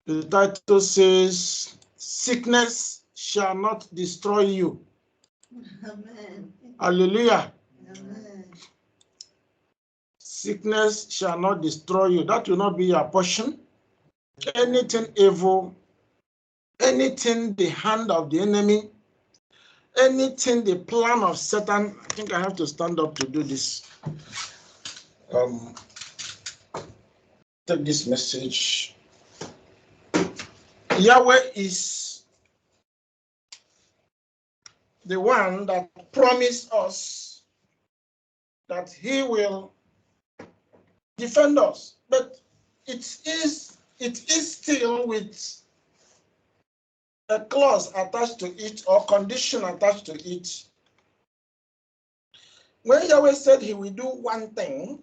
The title says, sickness shall not destroy you. Amen. Hallelujah. Amen. Sickness shall not destroy you. That will not be your portion. Anything evil, anything the hand of the enemy, anything the plan of Satan. I think I have to stand up to do this. Take this message. Yahweh is the one that promised us that he will defend us, but it is still with a clause attached to it or condition attached to it. When Yahweh said he will do one thing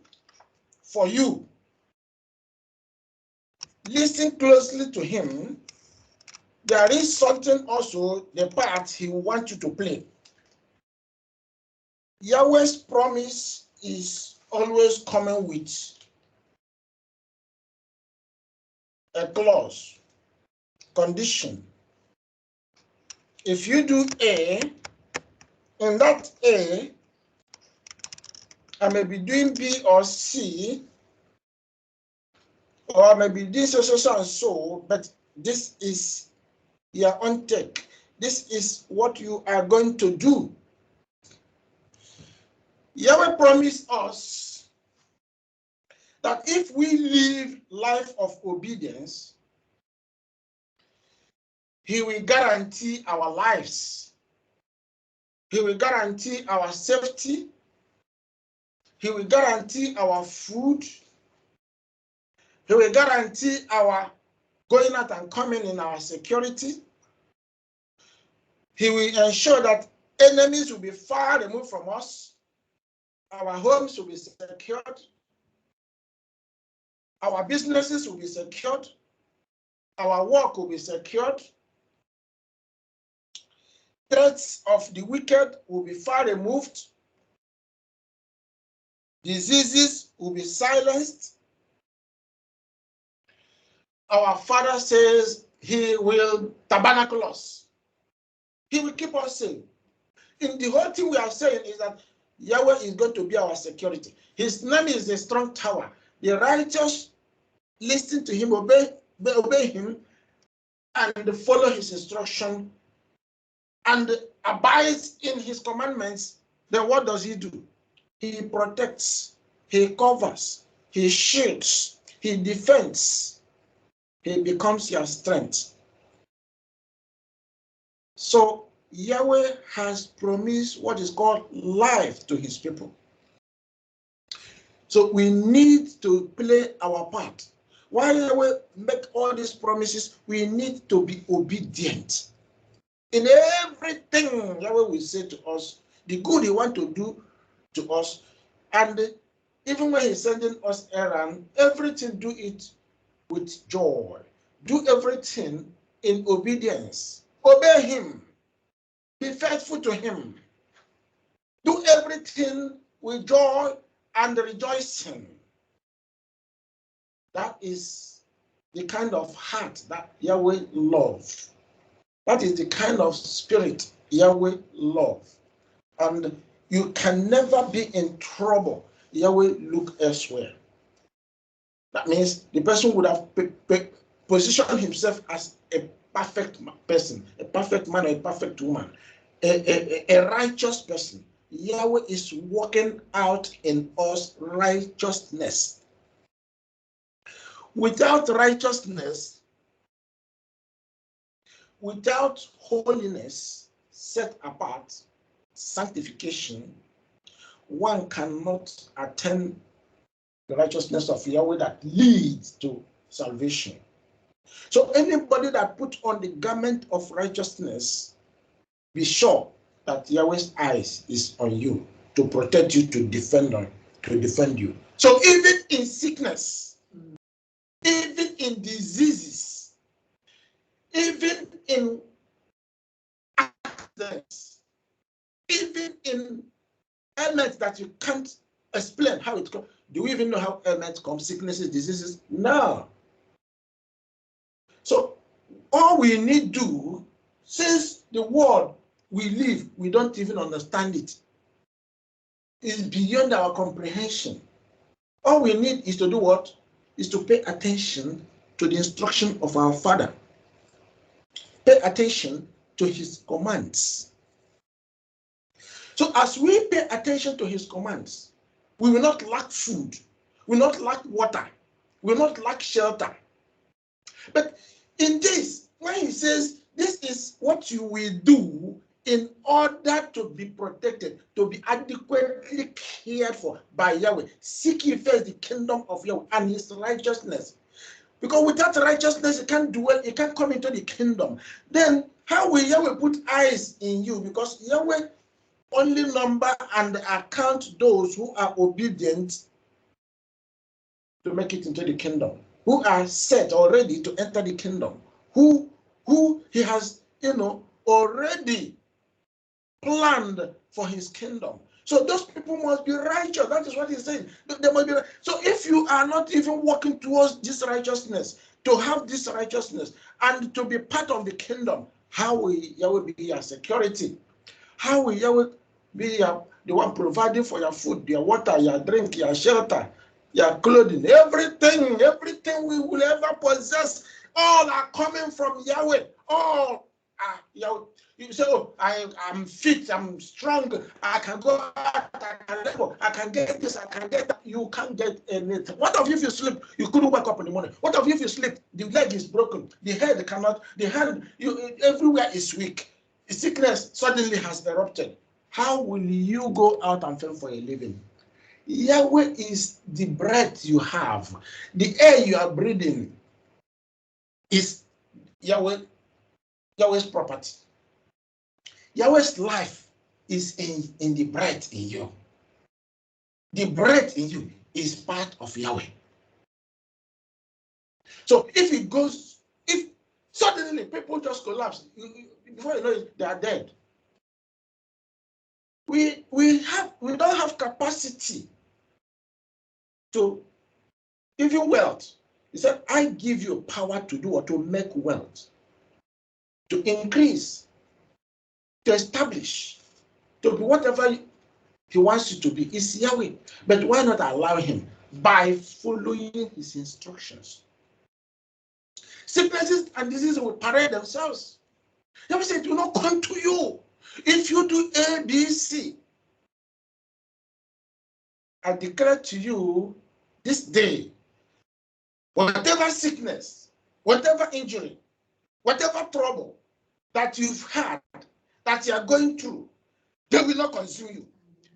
for you, listen closely to him. There is something also, the part he wants you to play. Yahweh's promise is always coming with a clause, condition. If you do A, in that A, I may be doing B or C, or I may be doing so and so, but this is your own take. This is what you are going to do. Yahweh promised us that if we live life of obedience, he will guarantee our lives. He will guarantee our safety. He will guarantee our food. He will guarantee our going out and coming in our security. He will ensure that enemies will be far removed from us. Our homes will be secured. Our businesses will be secured. Our work will be secured. Threats of the wicked will be far removed. Diseases will be silenced. Our Father says he will tabernacle us. He will keep us safe. In the whole thing we are saying is that Yahweh is going to be our security. His name is a strong tower. The righteous listen to him, obey him, and follow his instruction, and abides in his commandments. Then what does he do? He protects, he covers, he shields, he defends. He becomes your strength. So Yahweh has promised what is called life to his people. So we need to play our part. While Yahweh make all these promises, we need to be obedient. In everything Yahweh will say to us, the good he wants to do to us, and even when he's sending us errand, everything do it with joy. Do everything in obedience. Obey him. Be faithful to him. Do everything with joy and rejoicing. That is the kind of heart that Yahweh loves. That is the kind of spirit Yahweh loves. And you can never be in trouble. Yahweh look elsewhere. That means the person would have positioned himself as a perfect person, a perfect man or a perfect woman, a righteous person. Yahweh is working out in us righteousness. Without righteousness, without holiness set apart, sanctification, one cannot attain the righteousness of Yahweh that leads to salvation. So anybody that put on the garment of righteousness, be sure that Yahweh's eyes is on you to protect you, to defend you. So even in sickness, even in diseases, even in accidents, even in ailments that you can't explain how it comes. Do we even know how ailments come? Sicknesses, diseases? No. So all we need do, since the world we live, we don't even understand it, is beyond our comprehension. All we need is to do what? Is to pay attention to the instruction of our Father. Pay attention to his commands. So as we pay attention to his commands, we will not lack food, we will not lack water, we will not lack shelter. But in this, when he says this is what you will do in order to be protected, to be adequately cared for by Yahweh, seek ye first the kingdom of Yahweh and his righteousness. Because without righteousness, you can't dwell, you can't come into the kingdom. Then how will Yahweh put eyes in you? Because Yahweh only number and account those who are obedient to make it into the kingdom, who are set already to enter the kingdom, who he has, already planned for his kingdom. So those people must be righteous. That is what he's saying. They must be. So if you are not even working towards this righteousness, to have this righteousness and to be part of the kingdom, how will Yahweh be your security? How will Yahweh be the one providing for your food, your water, your drink, your shelter, your clothing, everything we will ever possess, all are coming from Yahweh. All are Yahweh. You say, oh, I'm fit, I'm strong, I can go out, I can labor, I can get this, I can get that. You can't get anything. What if you sleep, you couldn't wake up in the morning? What if you sleep, the leg is broken, the head cannot, the hand, everywhere is weak. Sickness suddenly has erupted. How will you go out and fend for a living? Yahweh is the breath you have. The air you are breathing is Yahweh's property. Yahweh's life is in the breath in you. The breath in you is part of Yahweh. So if suddenly people just collapse, before you know it, they are dead. We don't have capacity to give you wealth. He said, I give you power to do or to make wealth, to increase, to establish, to be whatever he wants you to be. It's Yahweh. But why not allow him? By following his instructions. Sicknesses and diseases will parade themselves. Yahweh said, it will not come to you. If you do A, B, C, I declare to you this day, whatever sickness, whatever injury, whatever trouble that you've had, that you are going through, they will not consume you.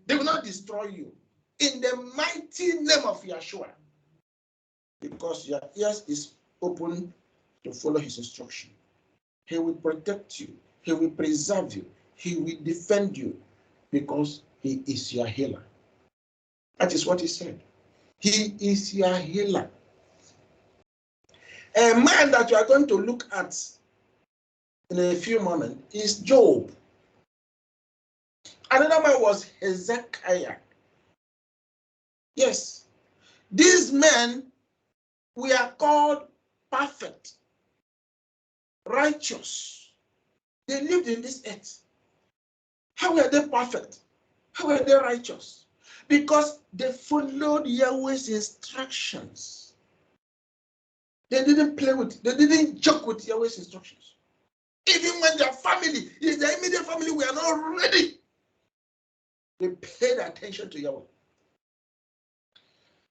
They will not destroy you. In the mighty name of Yeshua. Because your ears is open to follow his instruction. He will protect you. He will preserve you. He will defend you because he is your healer. That is what he said. He is your healer. A man that you are going to look at in a few moments is Job. Another man was Hezekiah. Yes, these men were called perfect, righteous. They lived in this earth. How were they perfect? How were they righteous? Because they followed Yahweh's instructions. They didn't they didn't joke with Yahweh's instructions. Even when their family, if their immediate family were not ready, they paid attention to Yahweh.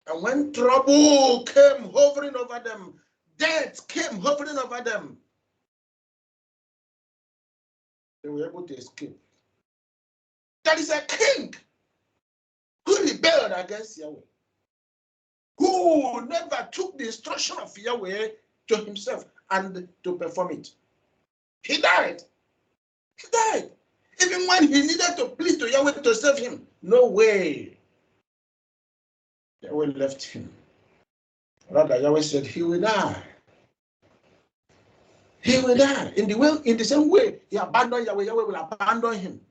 And when trouble came hovering over them, death came hovering over them, they were able to escape. There is a king who rebelled against Yahweh, who never took the instruction of Yahweh to himself and to perform it. He died. He died. Even when he needed to plead to Yahweh to save him, no way. Yahweh left him. Rather, Yahweh said he will die. He will die. In the same way he abandoned Yahweh, Yahweh will abandon him.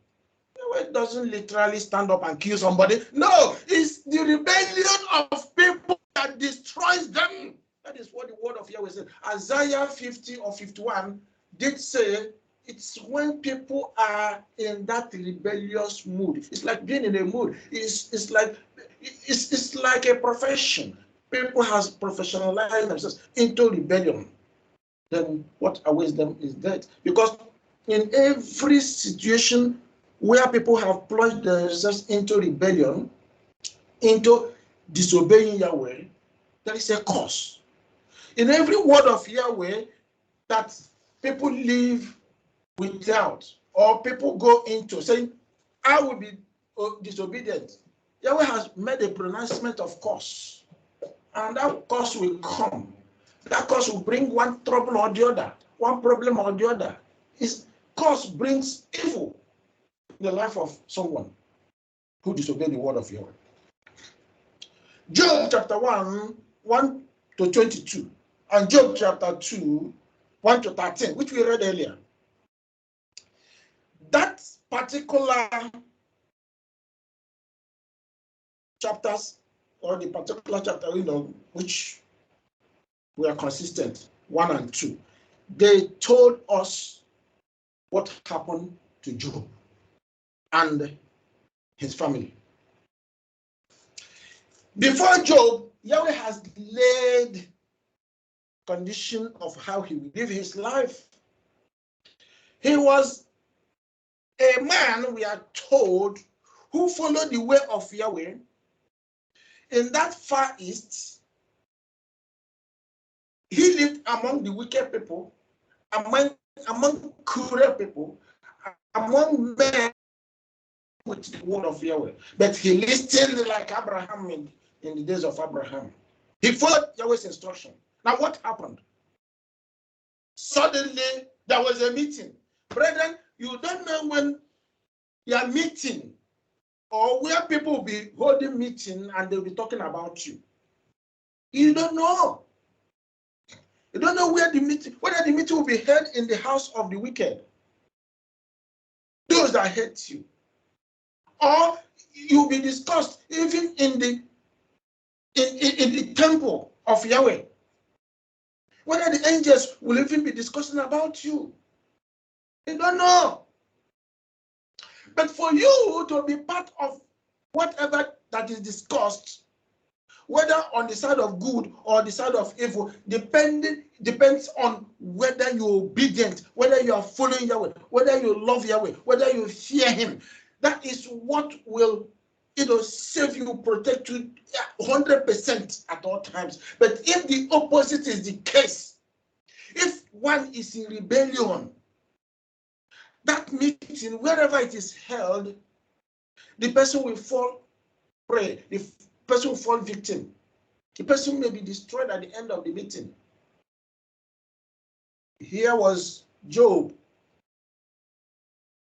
Yahweh doesn't literally stand up and kill somebody. No, it's the rebellion of people that destroys them. That is what the word of Yahweh says. Isaiah 50 or 51 did say it's when people are in that rebellious mood. It's like being in a mood. It's like a profession. People has professionalized themselves into rebellion. Then what awaits them is death. Because in every situation where people have plunged themselves into rebellion, into disobeying Yahweh, there is a cause. In every word of Yahweh that people live without, or people go into saying, I will be disobedient, Yahweh has made a pronouncement of cause, and that cause will come. That cause will bring one trouble or the other, one problem or the other. His cause brings evil in the life of someone who disobeyed the word of Yahweh. Job chapter 1, 1 to 22, and Job chapter 2, 1 to 13, which we read earlier. That particular chapters, or the particular chapter, which we are consistent, 1 and 2, they told us what happened to Job and his family. Before Job, Yahweh has laid condition of how he will live his life. He was a man, we are told, who followed the way of Yahweh in that far east. He lived among the wicked people, among cruel people, among men with the word of Yahweh. But he listened like Abraham in the days of Abraham. He followed Yahweh's instruction. Now what happened? Suddenly there was a meeting. Brethren, you don't know when you are meeting or where people will be holding meeting and they'll be talking about you. You don't know. You don't know whether the meeting will be held in the house of the wicked, those that hate you, or you'll be discussed even in the temple of Yahweh, whether the angels will even be discussing about you. You don't know. But for you to be part of whatever that is discussed, whether on the side of good or the side of evil, depends on whether you're obedient, whether you are following Yahweh, whether you love Yahweh, whether you fear him. That is what will save you, protect you 100% at all times. But if the opposite is the case, if one is in rebellion, that meeting, wherever it is held, the person will fall prey, the person will fall victim. The person may be destroyed at the end of the meeting. Here was Job.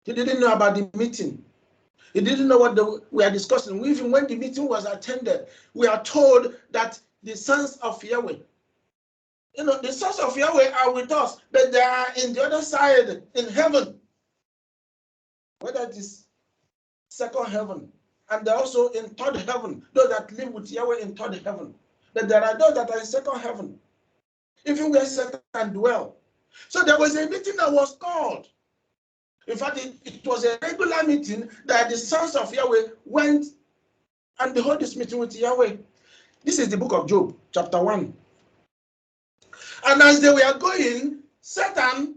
He didn't know about the meeting. He didn't know what we are discussing. Even when the meeting was attended, we are told that the sons of Yahweh, the sons of Yahweh are with us, but they are in the other side, in heaven. Whether it is second heaven, and they're also in third heaven, those that live with Yahweh in third heaven. But there are those that are in second heaven, even where Satan can dwell. So there was a meeting that was called. In fact, it was a regular meeting that the sons of Yahweh went and they held this meeting with Yahweh. This is the book of Job, chapter 1. And as they were going, Satan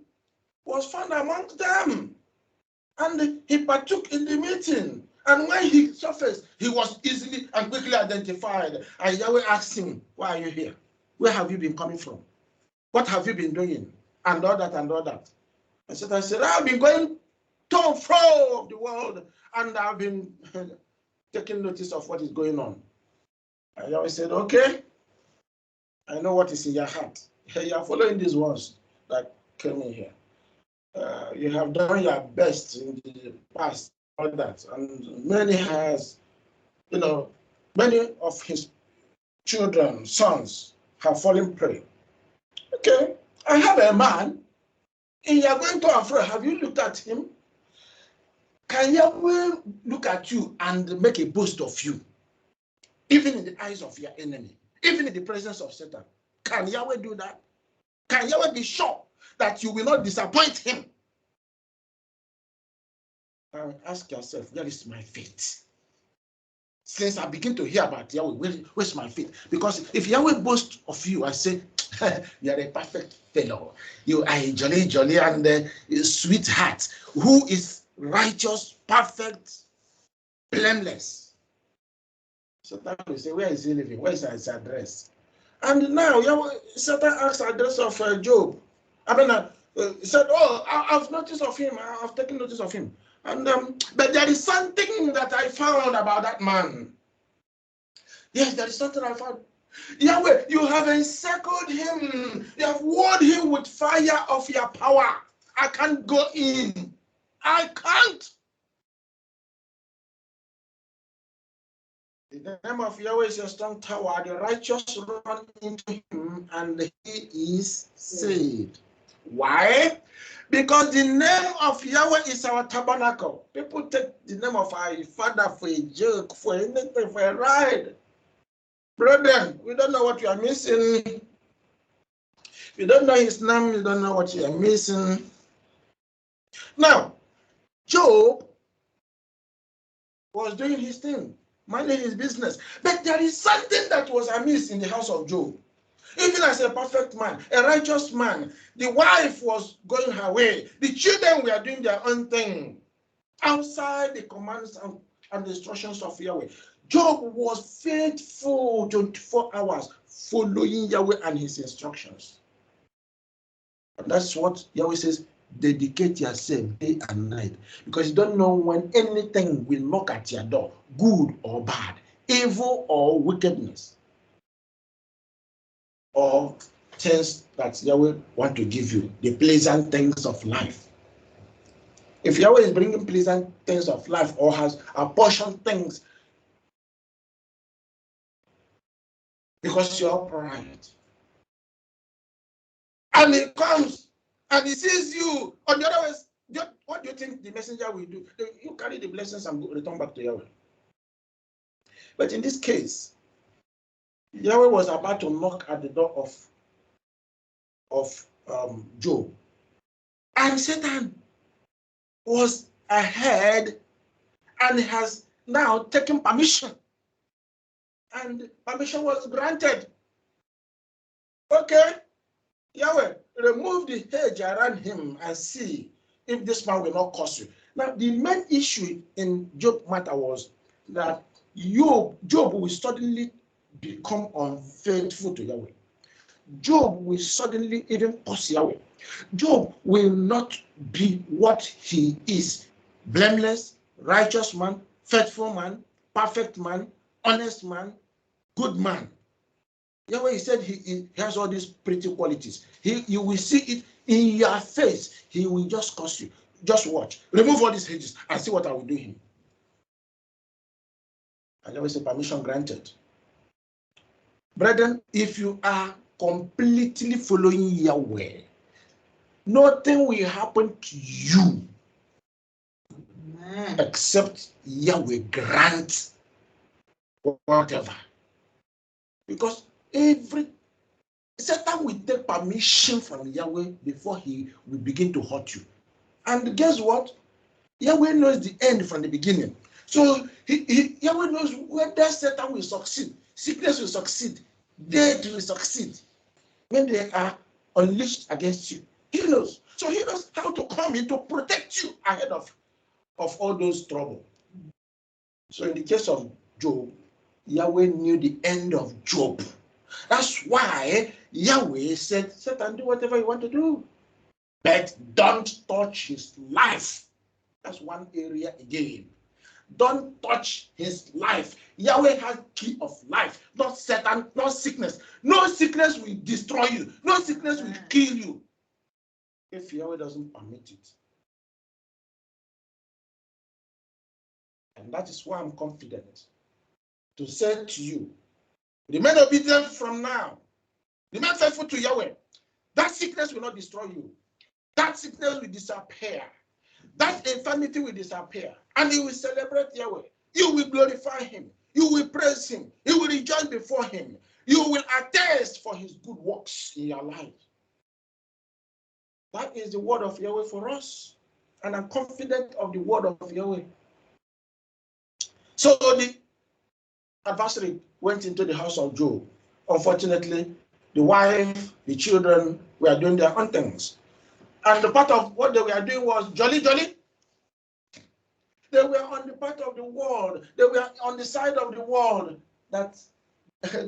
was found amongst them. And he partook in the meeting. And when he surfaced, he was easily and quickly identified. And Yahweh asked him, why are you here? Where have you been coming from? What have you been doing? And all that and all that. And Satan said, I've been going to and fro of the world, and I've been taking notice of what is going on. And Yahweh said, okay, I know what is in your heart. You are following these ones that came in here. You have done your best in the past, all that, and many of his children, sons, have fallen prey. Okay, I have a man, and you are going to and fro. Have you looked at him? Can Yahweh look at you and make a boast of you, even in the eyes of your enemy, even in the presence of Satan? Can Yahweh do that? Can Yahweh be sure that you will not disappoint him? Ask yourself, where is my faith? Since I begin to hear about Yahweh, where's my faith? Because if Yahweh boasts of you, I say, you are a perfect fellow. You are a jolly and sweetheart who is righteous, perfect, blameless. So that will say, where is he living? Where is his address? And now Yahweh, Satan asks the address of Job. I mean, he said, oh, I've noticed of him. I've taken notice of him. And but there is something that I found about that man. Yes, there is something I found. Yahweh, you have encircled him. You have walled him with fire of your power. I can't go in. I can't. The name of Yahweh is a strong tower. The righteous run into him and he is saved. Why? Because the name of Yahweh is our tabernacle. People take the name of our father for a joke, for anything, for a ride. Brethren, we don't know what you are missing. If you don't know his name, you don't know what you are missing. Now, Job was doing his thing, minding his business. But there is something that was amiss in the house of Job. Even as a perfect man, a righteous man, the wife was going her way. The children were doing their own thing outside the commands and the instructions of Yahweh. Job was faithful 24 hours following Yahweh and his instructions. And that's what Yahweh says, dedicate yourself day and night. Because you don't know when anything will knock at your door, good or bad, evil or wickedness, or things that Yahweh want to give you, the pleasant things of life. If Yahweh is bringing pleasant things of life or has apportioned things because you're upright, and he comes and he sees you on the other way, what do you think the messenger will do? You carry the blessings and return back to Yahweh. But in this case, Yahweh was about to knock at the door of Job, and Satan was ahead and has now taken permission, and permission was granted. Okay, Yahweh, remove the hedge around him and see if this man will not curse you. Now, the main issue in Job matter was that Job will suddenly become unfaithful to Yahweh. Job will suddenly even curse Yahweh. Job will not be what he is: blameless, righteous man, faithful man, perfect man, honest man, good man. Yahweh, he said he has all these pretty qualities. You will see it in your face. He will just curse you. Just watch. Remove all these hedges and see what I will do him. And Yahweh said, permission granted. Brethren, if you are completely following Yahweh, nothing will happen to you except Yahweh grant whatever. Because Satan will take permission from Yahweh before he will begin to hurt you. And guess what? Yahweh knows the end from the beginning. So Yahweh knows whether Satan will succeed, sickness will succeed, death will succeed when they are unleashed against you. He knows. So he knows how to come in to protect you ahead of all those trouble. So in the case of Job, Yahweh knew the end of Job. That's why Yahweh said, Satan, do whatever you want to do, but don't touch his life. That's one area again. Don't touch his life. Yahweh has key of life, not Satan, not sickness. No sickness will destroy you. No sickness will kill you if Yahweh doesn't permit it. And that is why I'm confident to say to you, remain obedient from now. Remain faithful to Yahweh. That sickness will not destroy you. That sickness will disappear. That infirmity will disappear. And you will celebrate Yahweh. You will glorify him. You will praise him. You will rejoice before him. You will attest for his good works in your life. That is the word of Yahweh for us. And I'm confident of the word of Yahweh. So the adversary went into the house of Job. Unfortunately, the wife, the children were doing their own things. And the part of what they were doing was jolly, jolly. They were on the part of the world. They were on the side of the world that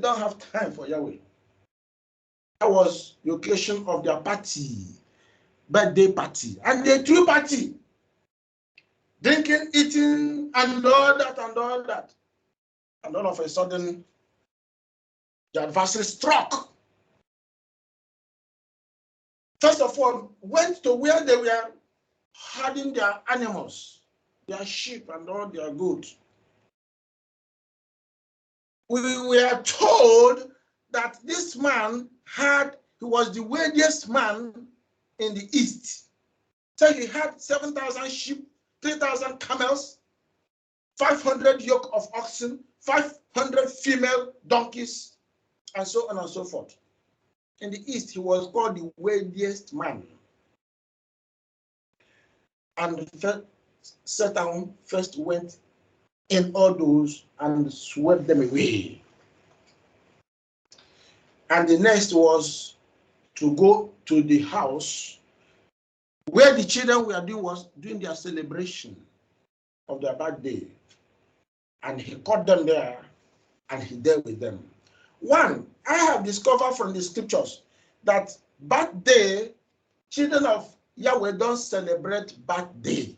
don't have time for Yahweh. That was the occasion of their party, birthday party. And they threw party, drinking, eating, and all that, and all that. And all of a sudden, the adversary struck. First of all, went to where they were herding their animals, their sheep, and all their goods. We were told that this man he was the wealthiest man in the East. So he had 7,000 sheep, 3,000 camels, 500 yoke of oxen, 500 female donkeys, and so on and so forth. In the East, he was called the wealthiest man. And Satan first went in all those and swept them away. And the next was to go to the house where the children were doing their celebration of their birthday. And he caught them there and he dealt with them. One, I have discovered from the scriptures that birthday, children of Yahweh don't celebrate birthday.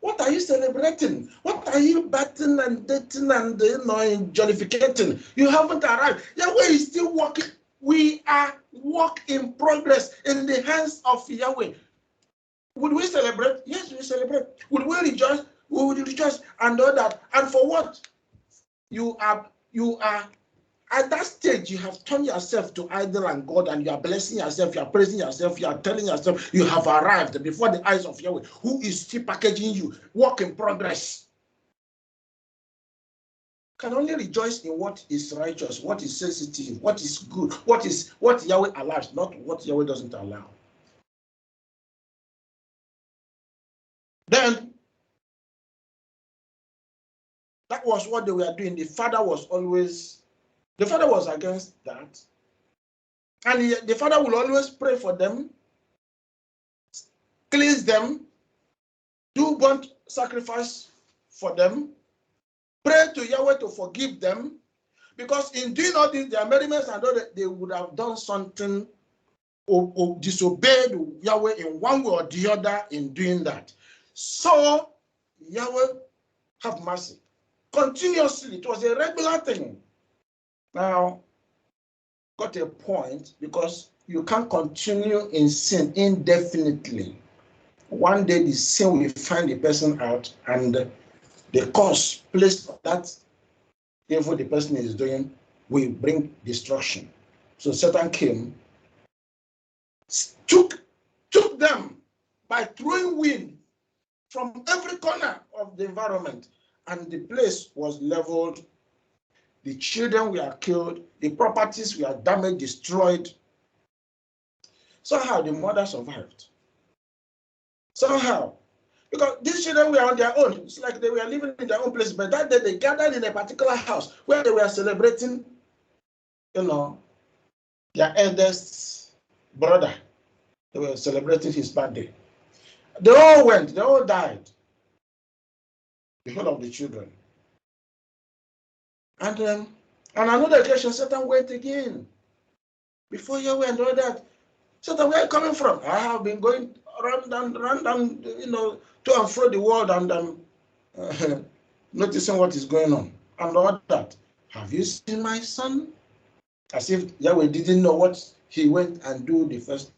What are you celebrating? What are you batting and dating and jollificating? You haven't arrived. Yahweh is still working. We are work in progress in the hands of Yahweh. Would we celebrate? Yes, we celebrate. Would we rejoice? We would rejoice and all that. And for what? You are at that stage, you have turned yourself to idol and God, and you are blessing yourself, you are praising yourself, you are telling yourself you have arrived before the eyes of Yahweh, who is still packaging you. Work in progress. Can only rejoice in what is righteous, what is sensitive, what is good, what Yahweh allows, not what Yahweh doesn't allow. Then that was what they were doing. The father was against that. And the father will always pray for them, cleanse them, do burnt sacrifice for them, pray to Yahweh to forgive them, because in doing all this, their merriments and all that, they would have done something or disobeyed Yahweh in one way or the other in doing that. So Yahweh have mercy. Continuously, it was a regular thing. Now, got a point, because you can't continue in sin indefinitely. One day the sin will find the person out, and the cause placed on that evil the person is doing will bring destruction. So Satan came, took them by throwing wind from every corner of the environment, and the place was leveled. The children were killed, the properties were damaged, destroyed. Somehow the mother survived. Somehow. Because these children were on their own. It's like they were living in their own place. But that day they gathered in a particular house where they were celebrating, their eldest brother. They were celebrating his birthday. They all went. They all died. The whole of the children. And on another occasion, Satan went again. Before Yahweh and all that. Satan, where are you coming from? I have been going around and to and fro the world, and noticing what is going on and all that. Have you seen my son? As if Yahweh didn't know what he went and do the first.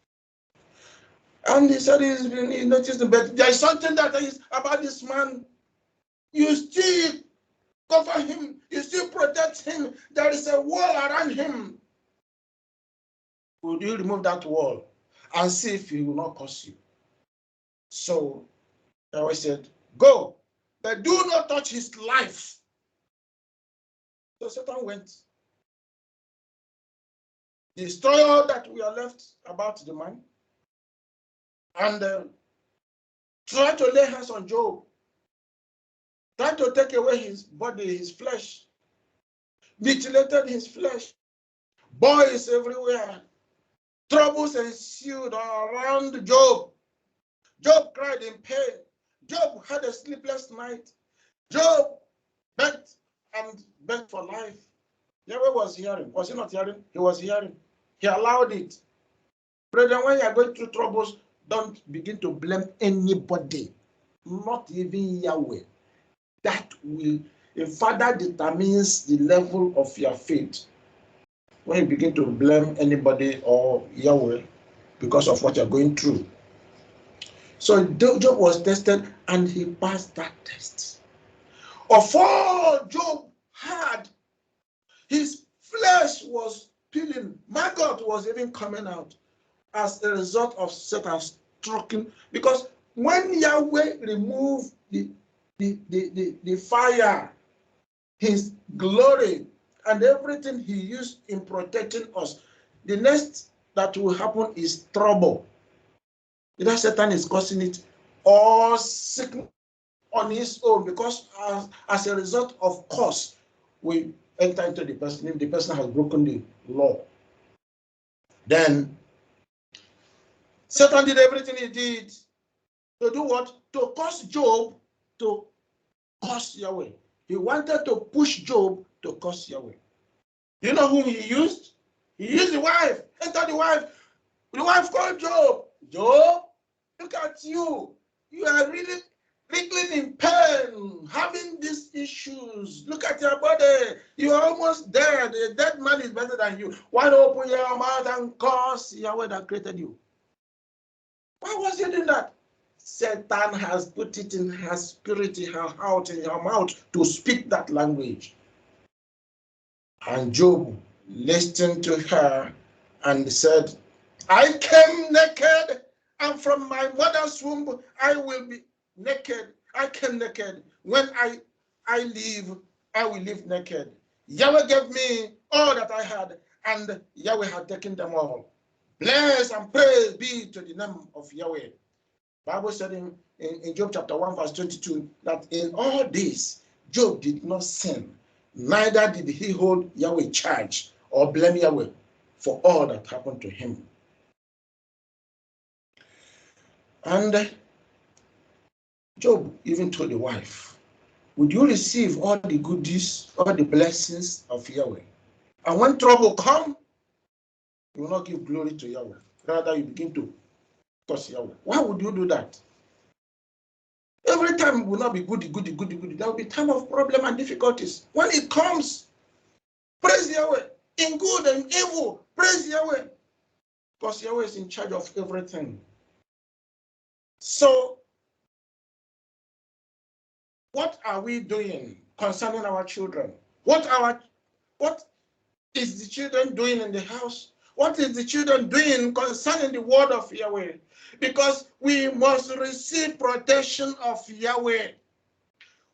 And he said he noticed, but there is something that is about this man. You still cover him. You still protect him. There is a wall around him. Would you remove that wall and see if he will not curse you? So Yahweh said, go, but do not touch his life. So Satan went. Destroy all that we are left about the man. and tried to lay hands on Job, tried to take away his body, his flesh, mutilated his flesh, boils everywhere. Troubles ensued around Job. Job cried in pain. Job had a sleepless night. Job begged and begged for life. Yahweh was hearing. Was he not hearing? He was hearing. He allowed it. Brethren, when you are going through troubles, don't begin to blame anybody, not even Yahweh. That will, a father determines the level of your faith. When you begin to blame anybody or Yahweh because of what you're going through. So Job was tested and he passed that test. Of all Job had, his flesh was peeling. Maggot was even coming out as a result of Satan stroking. Because when Yahweh removed the fire, his glory, and everything he used in protecting us, the next that will happen is trouble. Either Satan is causing it or sickness on his own, because as a result of cause, we enter into the person. If the person has broken the law, then Satan did everything he did to do what? To cause Job to curse Yahweh. He wanted to push Job to curse Yahweh. You know whom he used? He used the wife. Enter the wife. The wife called Job. Job, look at you. You are really wriggling in pain, having these issues. Look at your body. You are almost dead. A dead man is better than you. Why don't open your mouth and curse Yahweh that created you? Why was he doing that? Satan has put it in her spirit, in her heart, in her mouth to speak that language. And Job listened to her and said, I came naked, and from my mother's womb I will be naked. I came naked. When I live, I will live naked. Yahweh gave me all that I had, and Yahweh had taken them all. Bless and praise be to the name of Yahweh. Bible said in Job chapter 1 verse 22 that in all this Job did not sin, neither did he hold Yahweh charge or blame Yahweh for all that happened to him. And Job even told the wife, would you receive all the goodies, all the blessings of Yahweh? And when trouble comes, you will not give glory to Yahweh. Rather, you begin to curse Yahweh. Why would you do that? Every time will not be goody. There will be time of problem and difficulties. When it comes, praise Yahweh. In good and evil, praise Yahweh. Because Yahweh is in charge of everything. So, what are we doing concerning our children? What is the children doing in the house? What is the children doing concerning the word of Yahweh? Because we must receive protection of Yahweh.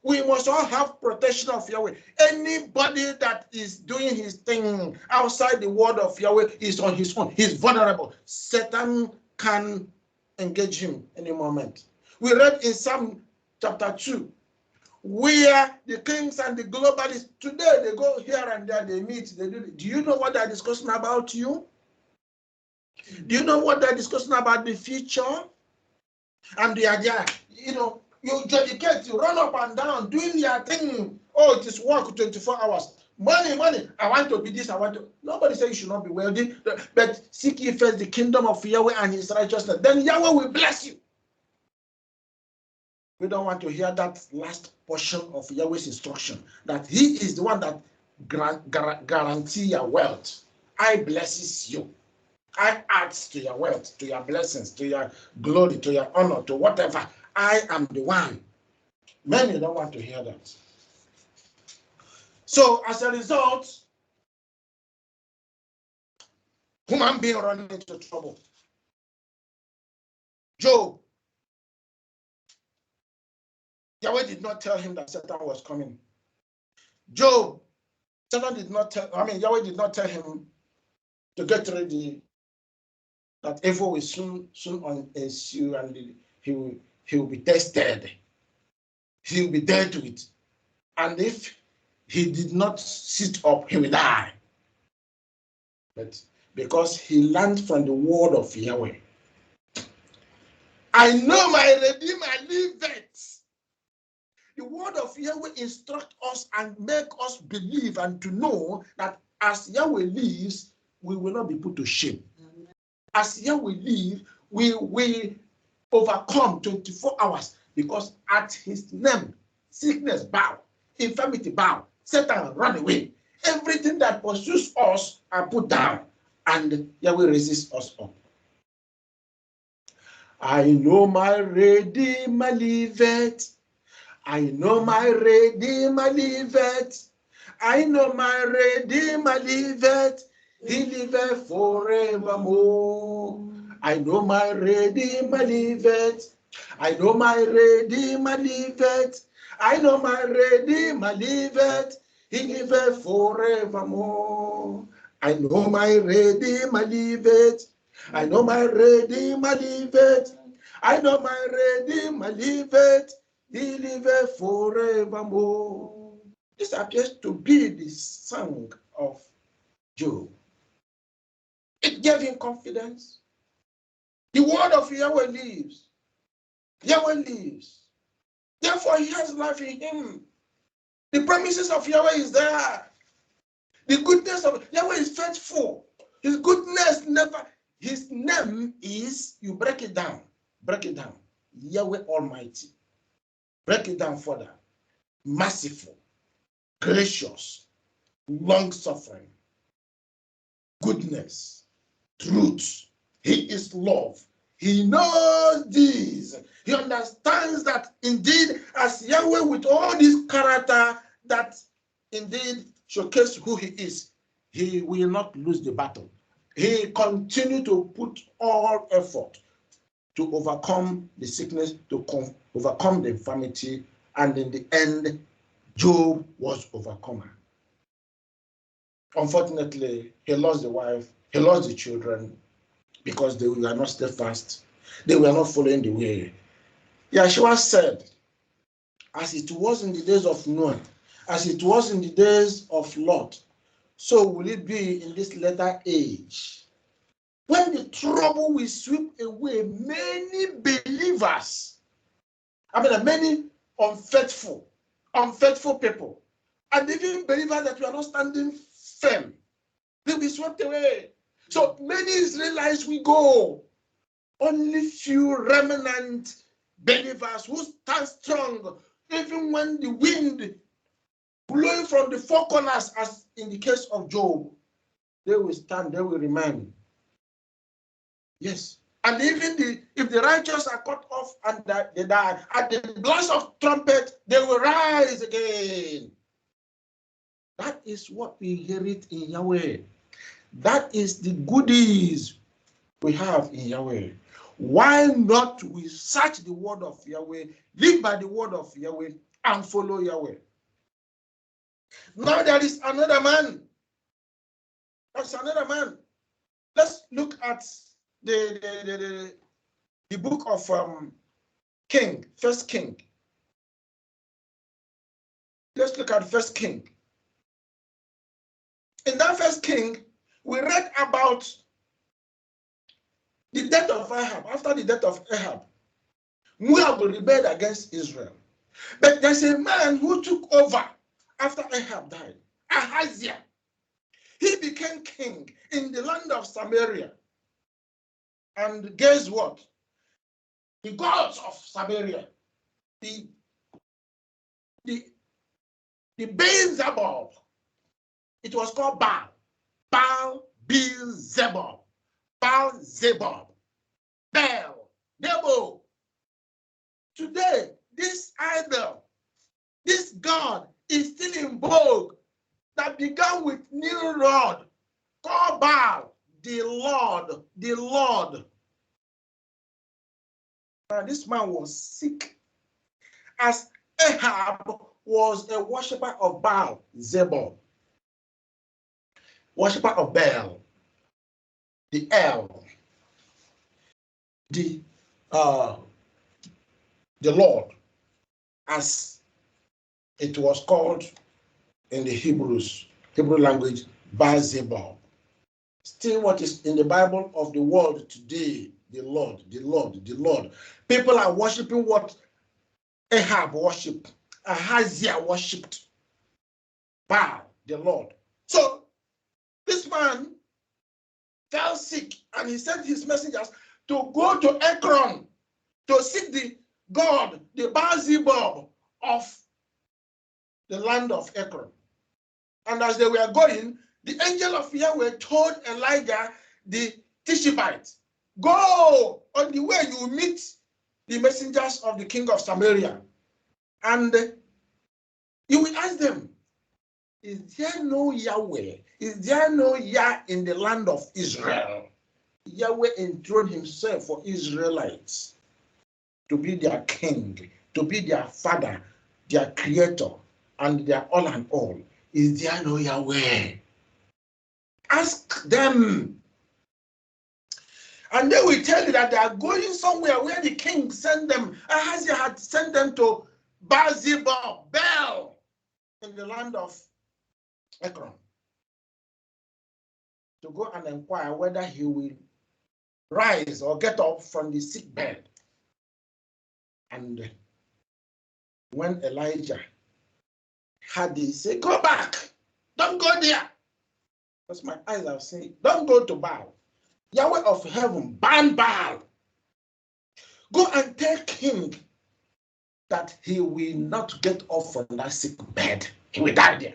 We must all have protection of Yahweh. Anybody that is doing his thing outside the word of Yahweh is on his own. He's vulnerable. Satan can engage him any moment. We read in Psalm chapter 2, where the kings and the globalists, today they go here and there, they meet, they do. Do you know what they're discussing about you? Do you know what they're discussing about the future? And they are there, you dedicate, you run up and down, doing your thing. Oh, it is work 24 hours. Money. I want to be this, I want to. Nobody says you should not be wealthy, but seek ye first the kingdom of Yahweh and his righteousness. Then Yahweh will bless you. We don't want to hear that last portion of Yahweh's instruction, that he is the one that guarantee your wealth. I blesses you. I add to your wealth, to your blessings, to your glory, to your honor, to whatever. I am the one. Many don't want to hear that. So as a result, human being running into trouble. Job, Yahweh did not tell him that Satan was coming. Job, Yahweh did not tell him to get ready that evil will soon ensue, and he will be tested. He will be dealt with. And if he did not sit up, he will die. But because he learned from the word of Yahweh, I know my Redeemer liveth. The word of Yahweh instructs us and make us believe and to know that as Yahweh lives, we will not be put to shame. As Yahweh lives, we will overcome 24 hours, because at his name, sickness bow, infirmity bow, Satan run away. Everything that pursues us are put down, and Yahweh raises us up. I know my Redeemer liveth. I know my Redeemer liveth. I know my Redeemer liveth. He liveth forevermore. I know my Redeemer liveth. I know my Redeemer liveth. I know my Redeemer liveth. He liveth forevermore. I know my Redeemer liveth. I know my Redeemer liveth. I know my Redeemer liveth. He liveth forevermore. This appears to be the song of Job. It gave him confidence. The word of Yahweh lives. Yahweh lives. Therefore, he has life in him. The promises of Yahweh is there. The goodness of Yahweh is faithful. His goodness never, his name is, you break it down. Break it down. Yahweh Almighty. Break it down further. Merciful, gracious, long-suffering, goodness, truth. He is love. He knows this. He understands that indeed, as Yahweh with all this character that indeed showcase who he is, he will not lose the battle. He continue to put all effort to overcome the sickness, to overcome the infirmity, and in the end, Job was overcomer. Unfortunately, he lost the wife, he lost the children, because they were not steadfast. They were not following the way. Yeshua said, as it was in the days of Noah, as it was in the days of Lot, so will it be in this latter age. When the trouble will sweep away many believers, many unfaithful people, and even believers that were not standing firm, they'll be swept away. So many Israelites will go. Only few remnant believers who stand strong, even when the wind blowing from the four corners, as in the case of Job, they will stand, they will remain. Yes. And even if the righteous are cut off and they die, at the blast of trumpet, they will rise again. That is what we inherit in Yahweh. That is the goodies we have in Yahweh. Why not we search the word of Yahweh, live by the word of Yahweh, and follow Yahweh? Now there is another man. That's another man. Let's look at the book of King, First King. Let's look at First King. In that First King, we read about the death of Ahab. After the death of Ahab, Moab rebelled against Israel. But there's a man who took over after Ahab died, Ahaziah. He became king in the land of Samaria. And guess what? The gods of Samaria, the Baal-zebub, it was called Baal. Baal-zebub. Baal-zebub. Baal. Nebo. Today, this idol, this god is still in vogue, that began with Nimrod, called Baal, the Lord, the Lord. And this man was sick, as Ahab was a worshiper of Baal, Zebul, worshiper of Baal, the El. the Lord, as it was called in the Hebrew language, Baal. Still, what is in the Bible of the world today, the Lord, the Lord, the Lord. People are worshiping what Ahab worshipped, Ahaziah worshipped, Baal, the Lord. So this man fell sick, and he sent his messengers to go to Ekron to seek the God, the Baal of the land of Ekron. And as they were going, the angel of Yahweh told Elijah the Tishbite, go, on the way you will meet the messengers of the king of Samaria, and you will ask them, is there no Yahweh? Is there no Yah in the land of Israel? Yahweh enthroned himself for Israelites to be their king, to be their father, their creator, and their all and all. Is there no Yahweh? Ask them. And they will tell you that they are going somewhere where the king sent them. Ahaziah had sent them to Baal, in the land of Ekron, to go and inquire whether he will rise or get up from the sick bed. And when Elijah had this, say, go back, don't go there. Because my eyes are saying, don't go to Baal. Yahweh of heaven, ban Baal. Go and tell king that he will not get off from that sick bed. He will die there.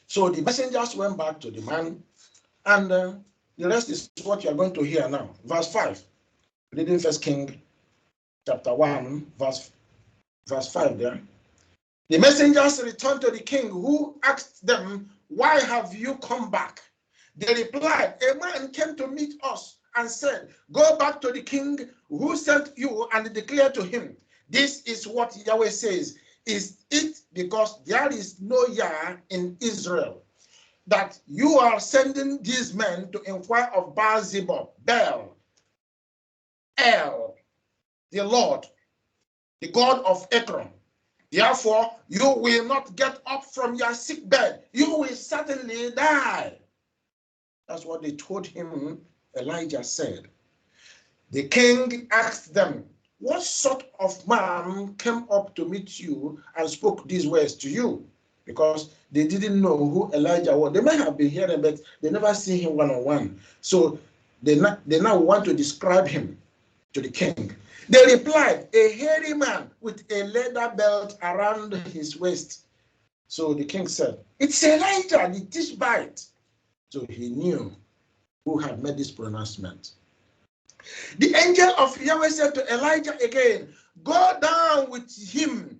So the messengers went back to the man, and the rest is what you are going to hear now. Verse 5. Reading 1 Kings chapter 1, verse 5 there. The messengers returned to the king, who asked them, why have you come back? They replied, a man came to meet us and said, go back to the king who sent you and declare to him, this is what Yahweh says. Is it because there is no Yah in Israel that you are sending these men to inquire of Baal, El, the Lord, the God of Ekron? Therefore, you will not get up from your sick bed. You will certainly die. That's what they told him, Elijah said. The king asked them, what sort of man came up to meet you and spoke these words to you? Because they didn't know who Elijah was. They might have been hearing, but they never see him one-on-one. So they now want to describe him to the king. They replied, a hairy man with a leather belt around his waist. So the king said, it's Elijah the Tishbite. So he knew who had made this pronouncement. The angel of Yahweh said to Elijah again, go down with him.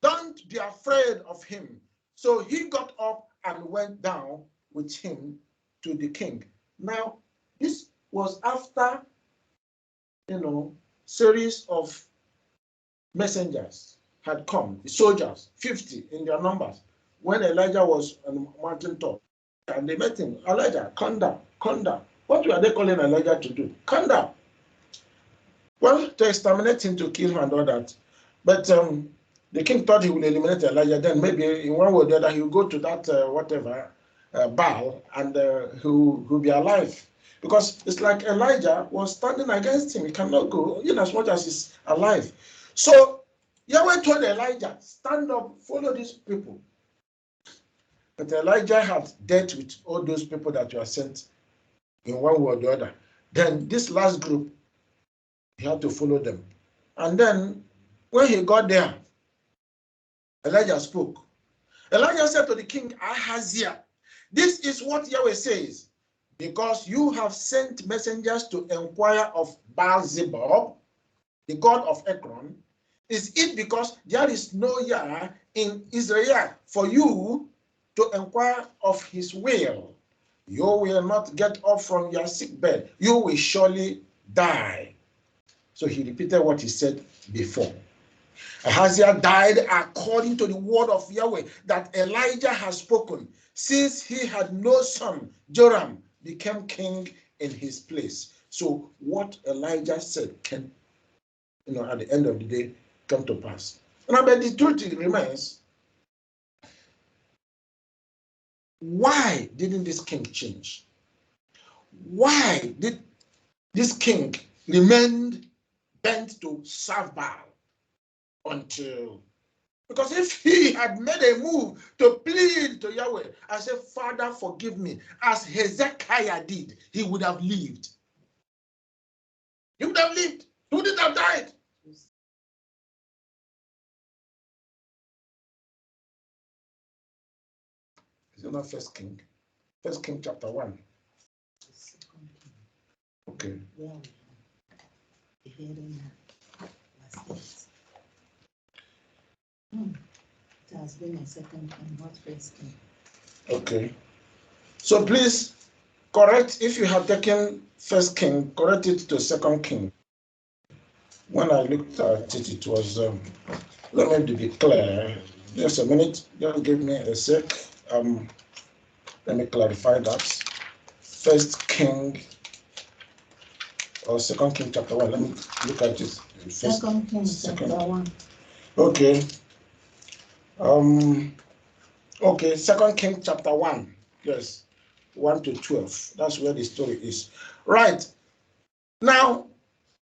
Don't be afraid of him. So he got up and went down with him to the king. Now, this was after, series of messengers had come, the soldiers, 50 in their numbers, when Elijah was on the mountain top. And they met him, Elijah, come down, come down. What were they calling Elijah to do? Come down. Well, to exterminate him, to kill him and all that. But the king thought he would eliminate Elijah. Then maybe in one way or the other, he would go to that Baal, and he will be alive. Because it's like Elijah was standing against him. He cannot go, in as much as he's alive. So Yahweh told Elijah, stand up, follow these people. But Elijah had dealt with all those people that were sent in one way or the other. Then this last group, he had to follow them. And then when he got there, Elijah spoke. Elijah said to the king Ahaziah, this is what Yahweh says, because you have sent messengers to inquire of Baal-zebub, the god of Ekron. Is it because there is no Yah in Israel for you to inquire of his will? You will not get up from your sick bed. You will surely die. So he repeated what he said before. Ahaziah died according to the word of Yahweh that Elijah has spoken, since he had no son. Joram became king in his place. So what Elijah said can, at the end of the day, come to pass. Now, but the truth remains, why didn't this king change? Why did this king remain bent to serve Baal until? Because if he had made a move to plead to Yahweh and say, Father, forgive me, as Hezekiah did, he would have lived. He would have lived. He wouldn't have died. Is it not First King? First King chapter 1. Okay. It has been a second king, not first king. Okay. So please correct, if you have taken First King, correct it to Second King. When I looked at it, it was, let me be clear. Just a minute, just give me a sec. Let me clarify that. First King or Second King chapter 1. Let me look at it. Second King chapter 1. Okay. Okay, Second King chapter 1. Yes. 1 to 12. That's where the story is. Right. Now,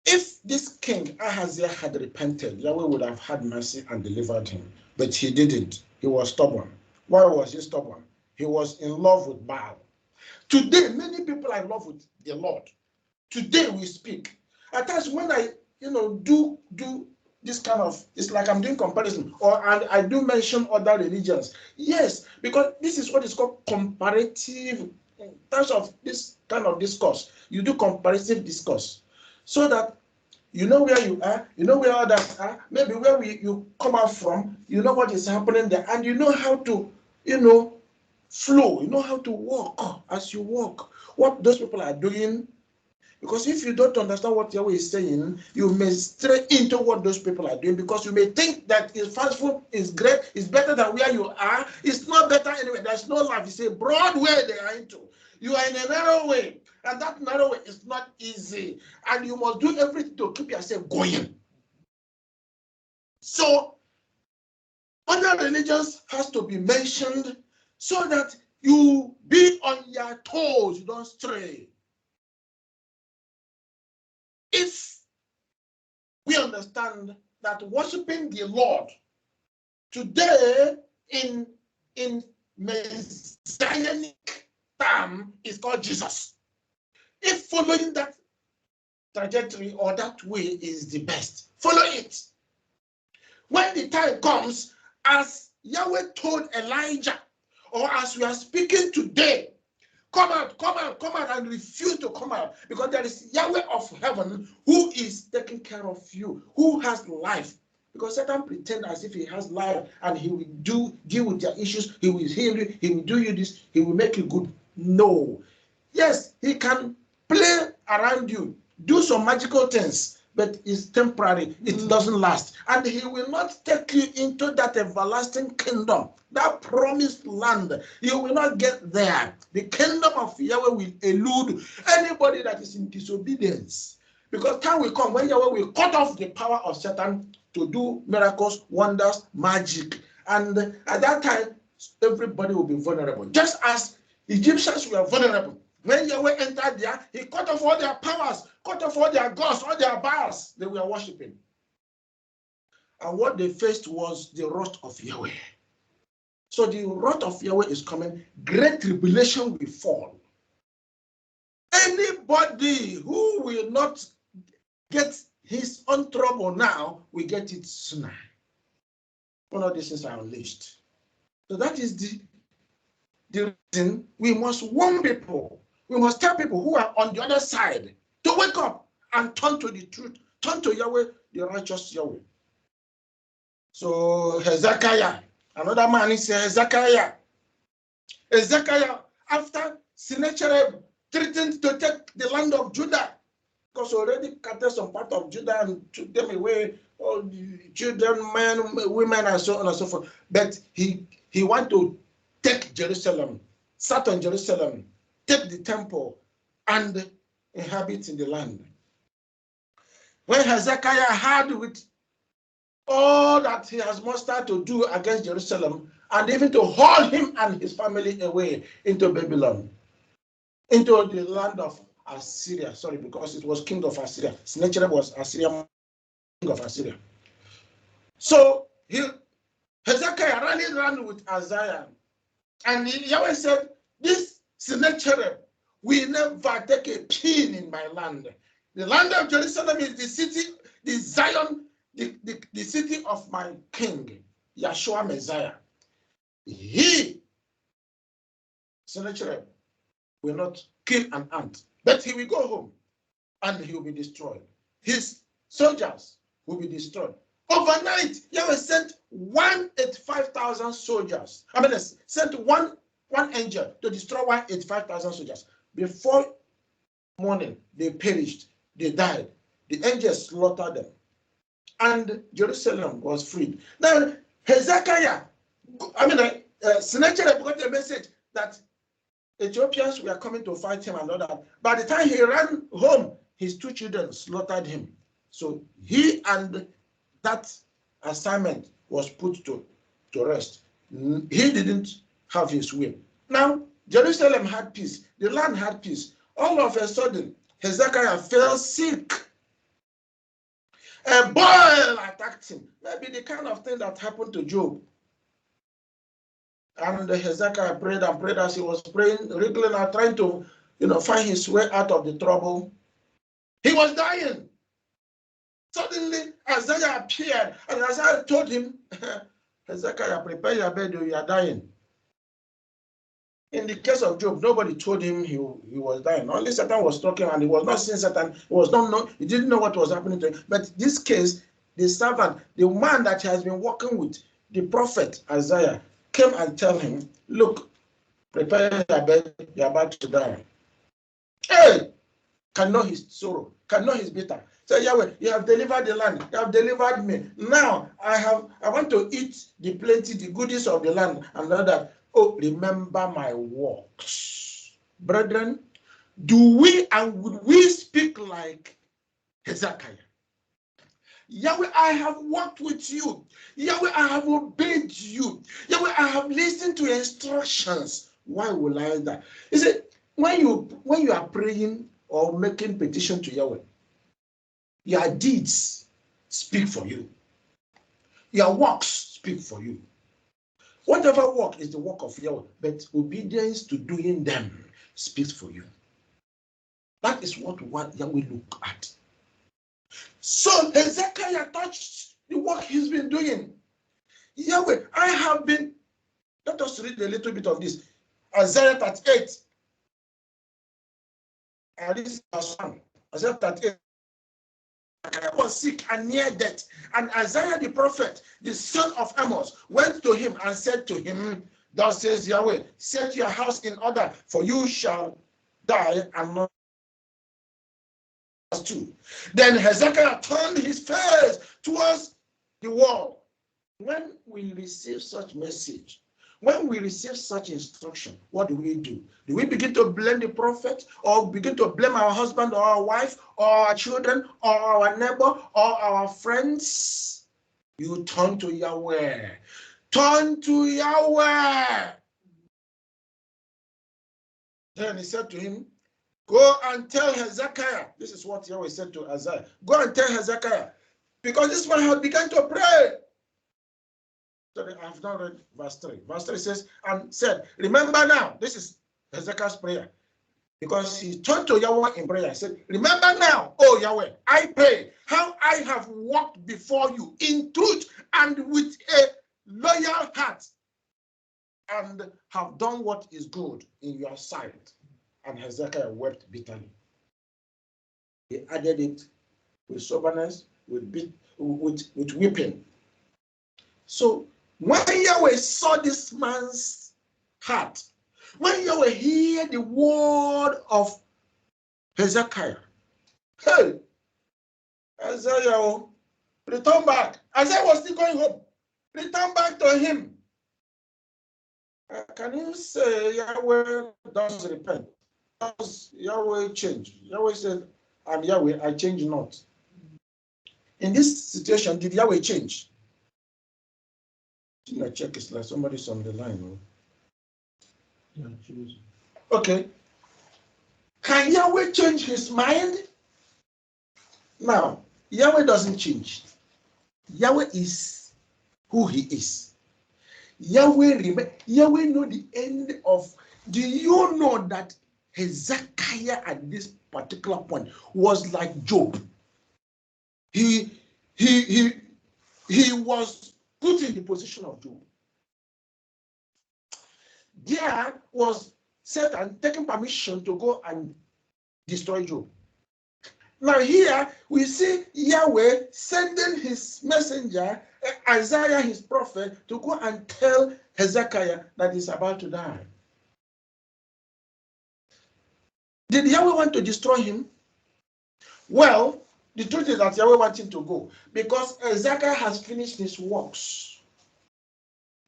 if this king Ahaziah had repented, Yahweh would have had mercy and delivered him. But he didn't. He was stubborn. Why was he stubborn? He was in love with Baal. Today, many people are in love with the Lord. Today we speak. At times when I, do this kind of, it's like I'm doing comparison, and I do mention other religions. Yes, because this is what is called comparative. In terms of this kind of discourse, you do comparative discourse, so that you know where you are, you know where others are, maybe where you come out from, you know what is happening there, and you know how to, flow, you know how to walk as you walk, what those people are doing. Because if you don't understand what Yahweh is saying, you may stray into what those people are doing, because you may think that fast food is great, it's better than where you are. It's not better anyway. There's no life. It's a broad way they are into. You are in a narrow way, and that narrow way is not easy. And you must do everything to keep yourself going. So, other religions has to be mentioned so that you be on your toes, you don't stray. If we understand that worshiping the Lord today in Messianic term is called Jesus. If following that trajectory or that way is the best, follow it. When the time comes, as Yahweh told Elijah, or as we are speaking today, come out, and refuse to come out, because there is Yahweh of heaven who is taking care of you, who has life. Because Satan pretends as if he has life and he will deal with your issues, he will heal you, he will do you this, he will make you good. No. Yes, he can play around you, do some magical things, but it's temporary, it doesn't last. And he will not take you into that everlasting kingdom, that promised land. You will not get there. The kingdom of Yahweh will elude anybody that is in disobedience. Because time will come when Yahweh will cut off the power of Satan to do miracles, wonders, magic. And at that time, everybody will be vulnerable. Just as Egyptians were vulnerable. When Yahweh entered there, he cut off all their powers, cut off all their gods, all their Baals they were worshiping. And what they faced was the wrath of Yahweh. So the wrath of Yahweh is coming. Great tribulation will fall. Anybody who will not get his own trouble now will get it sooner. One of these things are unleashed. So that is the reason we must warn people. We must tell people who are on the other side to wake up and turn to the truth, turn to Yahweh, the righteous Yahweh. So Hezekiah, another man is Hezekiah. Hezekiah, after Sennacherib threatened to take the land of Judah, because already captured some part of Judah and took them away, all the children, men, women, and so on and so forth. But he wanted to take Jerusalem, sat on Jerusalem, take the temple, and inhabit in the land. When Hezekiah heard with all that he has mustered to do against Jerusalem, and even to haul him and his family away into Babylon, into the land of Assyria. Sorry, because it was king of Assyria. Sennacherib was Assyrian king of Assyria. So Hezekiah really ran with Isaiah, and Yahweh said, "This Sennacherib will never take a pin in my land. The land of Jerusalem is the city, the Zion, the city of my king, Yeshua Messiah. He, Sennacherib, will not kill an ant, but he will go home and he will be destroyed. His soldiers will be destroyed." Overnight, Yahweh sent 185,000 soldiers. Sent one angel to destroy 185,000 soldiers. Before morning, they perished, they died. The angels slaughtered them, and Jerusalem was freed. Now, Hezekiah, Sennacherib got a message that Ethiopians were coming to fight him and all that. By the time he ran home, his 2 children slaughtered him. So he and that assignment was put to rest. He didn't have his will. Now, Jerusalem had peace. The land had peace. All of a sudden, Hezekiah fell sick. A boil attacked him. Maybe the kind of thing that happened to Job. And Hezekiah prayed and prayed. As he was praying, wriggling out, trying to find his way out of the trouble. He was dying. Suddenly, Isaiah appeared, and Isaiah told him, "Hezekiah, prepare your bed, you are dying." In the case of Job, nobody told him he was dying. Only Satan was talking, and he was not seeing Satan. He didn't know what was happening to him. But this case, the servant, the man that he has been working with, the prophet Isaiah, came and tell him, "Look, prepare your bed, you are about to die." Hey! Can know his sorrow, can know his bitter. Say, "Yahweh, you have delivered the land, you have delivered me. Now I want to eat the plenty, the goodies of the land, and all that. Oh, remember my works." Brethren, would we speak like Hezekiah? Yahweh, I have worked with you. Yahweh, I have obeyed you. Yahweh, I have listened to your instructions. Why will I die? You see, when you are praying or making petition to Yahweh, your deeds speak for you. Your works speak for you. Whatever work is the work of Yahweh, but obedience to doing them speaks for you. That is what Yahweh look at. So Hezekiah touched the work he's been doing. Yahweh, I have been. Let us read a little bit of this. Isaiah 38. And this is verse 1. Isaiah 38. I was sick and near death. And Isaiah the prophet, the son of Amos, went to him and said to him, "Thus says Yahweh, set your house in order, for you shall die and not." Too. Then Hezekiah turned his face towards the wall. When we receive such message, when we receive such instruction, what do? Do we begin to blame the prophet, or begin to blame our husband or our wife or our children or our neighbor or our friends? You turn to Yahweh. Turn to Yahweh. Then he said to him, "Go and tell Hezekiah." This is what Yahweh said to Isaiah. "Go and tell Hezekiah, because this one had begun to pray." So I have not read verse 3. Verse 3 says, and said, "Remember now," this is Hezekiah's prayer, because he turned to Yahweh in prayer. He said, "Remember now, oh Yahweh, I pray, how I have walked before you in truth and with a loyal heart, and have done what is good in your sight." And Hezekiah wept bitterly. He added it with soberness, with weeping. So when Yahweh saw this man's heart, when Yahweh heard the word of Hezekiah, "Hey, Isaiah, return back." Isaiah was still going home. Return back to him. Can you say Yahweh does repent? because Yahweh changed. Yahweh said, I'm Yahweh, I change not. In this situation, did Yahweh change? I check it's like somebody's on the line. Yeah, choose. Okay. Can Yahweh change his mind? Now, Yahweh doesn't change. Yahweh is who he is. Yahweh know the end of. Do you know that Hezekiah at this particular point was like Job? He was put in the position of Job. There was Satan taking permission to go and destroy Job. Now here we see Yahweh sending his messenger, Isaiah his prophet, to go and tell Hezekiah that he's about to die. Did Yahweh want to destroy him? Well, the truth is that Yahweh wants him to go because Hezekiah has finished his works.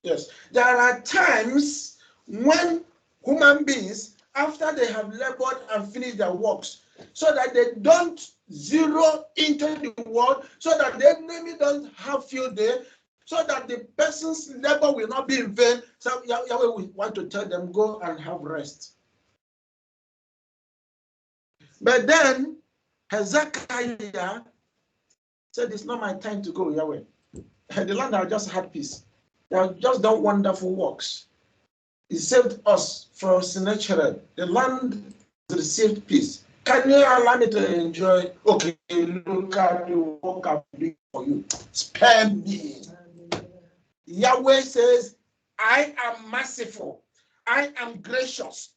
Yes, there are times when human beings, after they have labored and finished their works, so that they don't zero into the world, so that the enemy don't have field day, so that the person's labor will not be in vain. So Yahweh will want to tell them, go and have rest. But then Hezekiah said, it's not my time to go, Yahweh. The land has just had peace. They have just done wonderful works. He saved us from Sennacherib. The land received peace. Can you allow me to enjoy? Okay, look at the work I'm doing for you. Spare me. Yahweh says, I am merciful. I am gracious.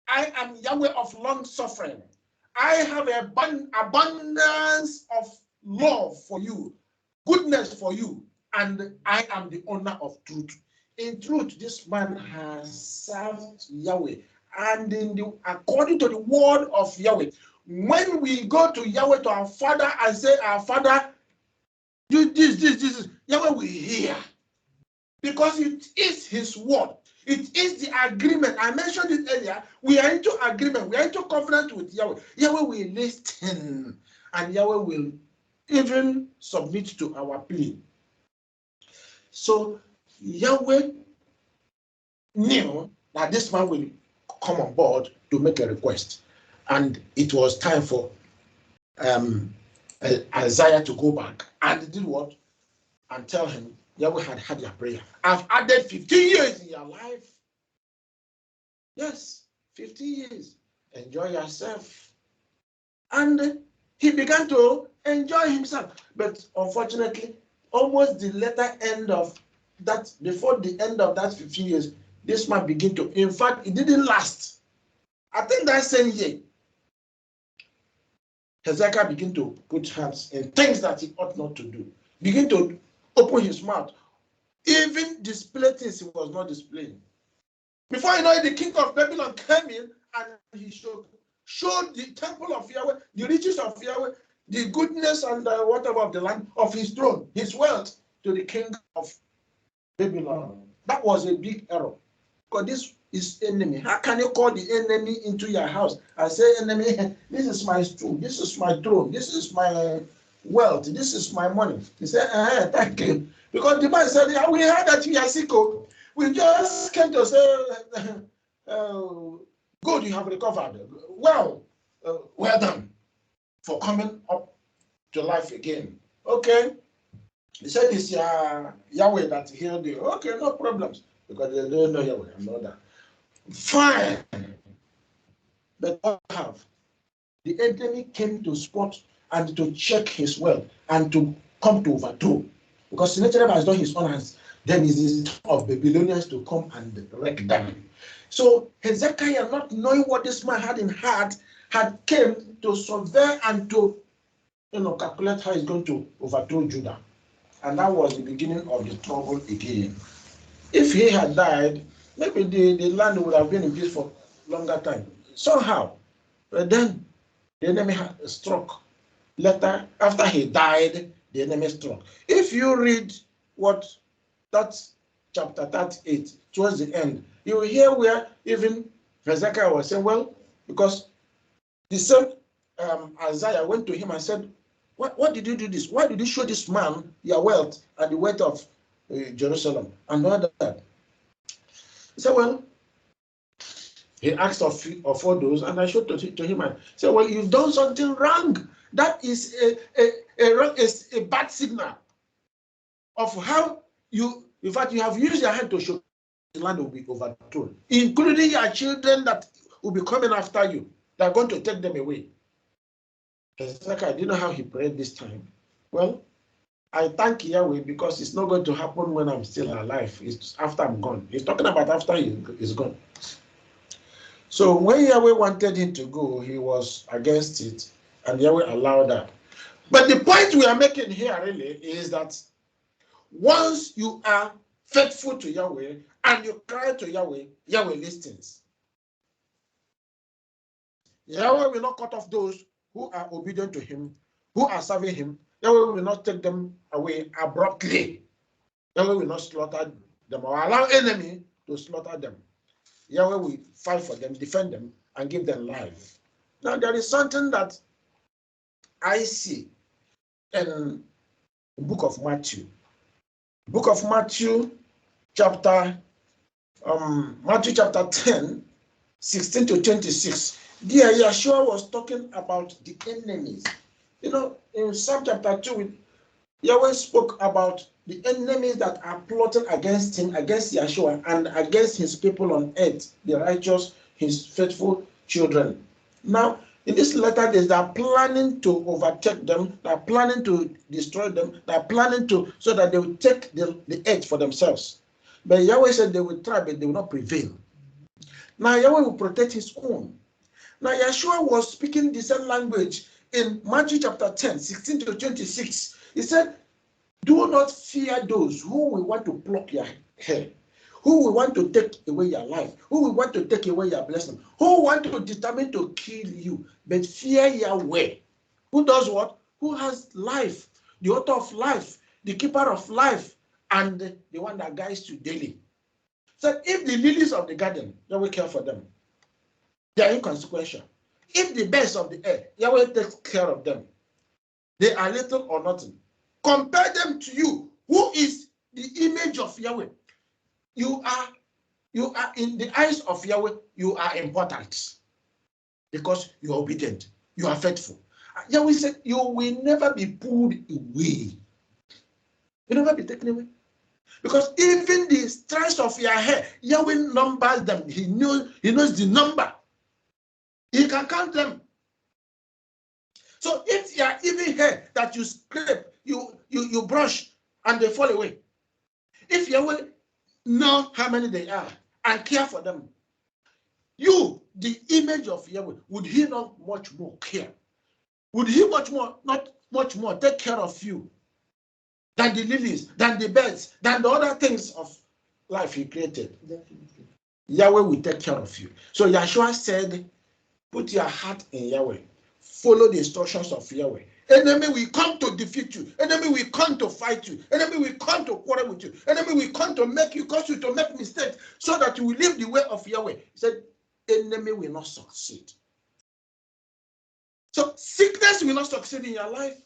I am Yahweh of long suffering. I have abundance of love for you, goodness for you, and I am the owner of truth. In truth, this man has served Yahweh. And according to the word of Yahweh, when we go to Yahweh, to our Father, and say, our Father, do this, Yahweh will hear. Because it is his word. It is the agreement. I mentioned it earlier. We are into agreement. We are into covenant with Yahweh. Yahweh will listen. And Yahweh will even submit to our plea. So Yahweh knew that this man will come on board to make a request. And it was time for Isaiah to go back. And he did what? And tell him, Yahweh had heard your prayer. I've added 15 years in your life. Yes, 15 years. Enjoy yourself. And he began to enjoy himself. But unfortunately, almost the latter end of that, before the end of that 15 years, this man began to, in fact, it didn't last. I think that same year, Hezekiah began to put hands in things that he ought not to do. Begin to open his mouth. Even display things he was not displaying. Before you know it, the king of Babylon came in and he showed the temple of Yahweh, the riches of Yahweh, the goodness and whatever of the land of his throne, his wealth, to the king of Babylon. That was a big error. Because this is enemy. How can you call the enemy into your house and say, enemy, this is my stool, this is my throne, this is my wealth, this is my money? He said, thank you. Because the man said, yeah, we heard that you are sick. We just came to say, good, you have recovered. Well, well done for coming up to life again. Okay. He said, it's Yahweh that healed you. Okay, no problems. Because they don't know Yahweh. I know that. Fine. But what have? The enemy came to spot and to check his wealth and to come to overthrow. Because Sennacherib has done his own hands. Then it is the time of Babylonians to come and wreck them. So Hezekiah, not knowing what this man had in heart, had came to survey and to calculate how he's going to overthrow Judah. And that was the beginning of the trouble again. If he had died, maybe the land would have been in peace for a longer time. Somehow. But then the enemy had struck. Later, after he died, the enemy struck. If you read that's chapter 38, towards the end, you will hear where even Hezekiah was saying, well, Because the same Isaiah went to him and said, what did you do this? Why did you show this man your wealth and the wealth of Jerusalem and all that? He said, well, he asked of all those, and I showed to him and said, well, you've done something wrong. That is a bad signal of how you, in fact, you have used your hand to show the land will be overthrown, including your children that will be coming after you. They're going to take them away. It's like I didn't know how he prayed this time. Well, I thank Yahweh because it's not going to happen when I'm still alive. It's after I'm gone. He's talking about after he's gone. So when Yahweh wanted him to go, he was against it, and Yahweh allowed that. But the point we are making here really is that once you are faithful to Yahweh and you cry to Yahweh, Yahweh listens. Yahweh will not cut off those who are obedient to him, who are serving him. Yahweh will not take them away abruptly. Yahweh will not slaughter them or allow enemy to slaughter them. Yahweh will fight for them, defend them, and give them life. Now, there is something that I see in the book of Matthew. Book of Matthew, chapter 10, 16 to 26. There, Yeshua was talking about the enemies. You know, in Psalm chapter 2, Yahweh spoke about the enemies that are plotting against him, against Yeshua, and against his people on earth, the righteous, his faithful children. Now, in this letter, they are planning to overtake them, they are planning to destroy them, they are planning to, so that they will take the earth for themselves. But Yahweh said they will try, but they will not prevail. Now, Yahweh will protect his own. Now, Yeshua was speaking the same language in Matthew chapter 10, 16 to 26. He said, do not fear those who will want to pluck your hair, who will want to take away your life, who will want to take away your blessing, who want to determine to kill you, but fear Yahweh. Who does what? Who has life, the author of life, the keeper of life, and the one that guides you daily. So if the lilies of the garden, Yahweh care for them. They are inconsequential. If the birds of the air, Yahweh takes care of them. They are little or nothing. Compare them to you, who is the image of Yahweh. You are in the eyes of Yahweh, you are important because you are obedient, you are faithful. Yahweh said, you will never be pulled away. You will never be taken away. Because even the strands of your hair, Yahweh numbers them. He knows the number. He can count them. So if you are even hair that you scrape, you brush, and they fall away, if Yahweh know how many they are and care for them, you, the image of Yahweh, would he not much more care? Would he not much more take care of you than the lilies, than the birds, than the other things of life he created? Definitely. Yahweh will take care of you. So Yeshua said, put your heart in Yahweh. Follow the instructions of Yahweh. Enemy will come to defeat you. Enemy will come to fight you. Enemy will come to quarrel with you. Enemy will come to cause you to make mistakes so that you will live the way of Yahweh. He said, enemy will not succeed. So sickness will not succeed in your life.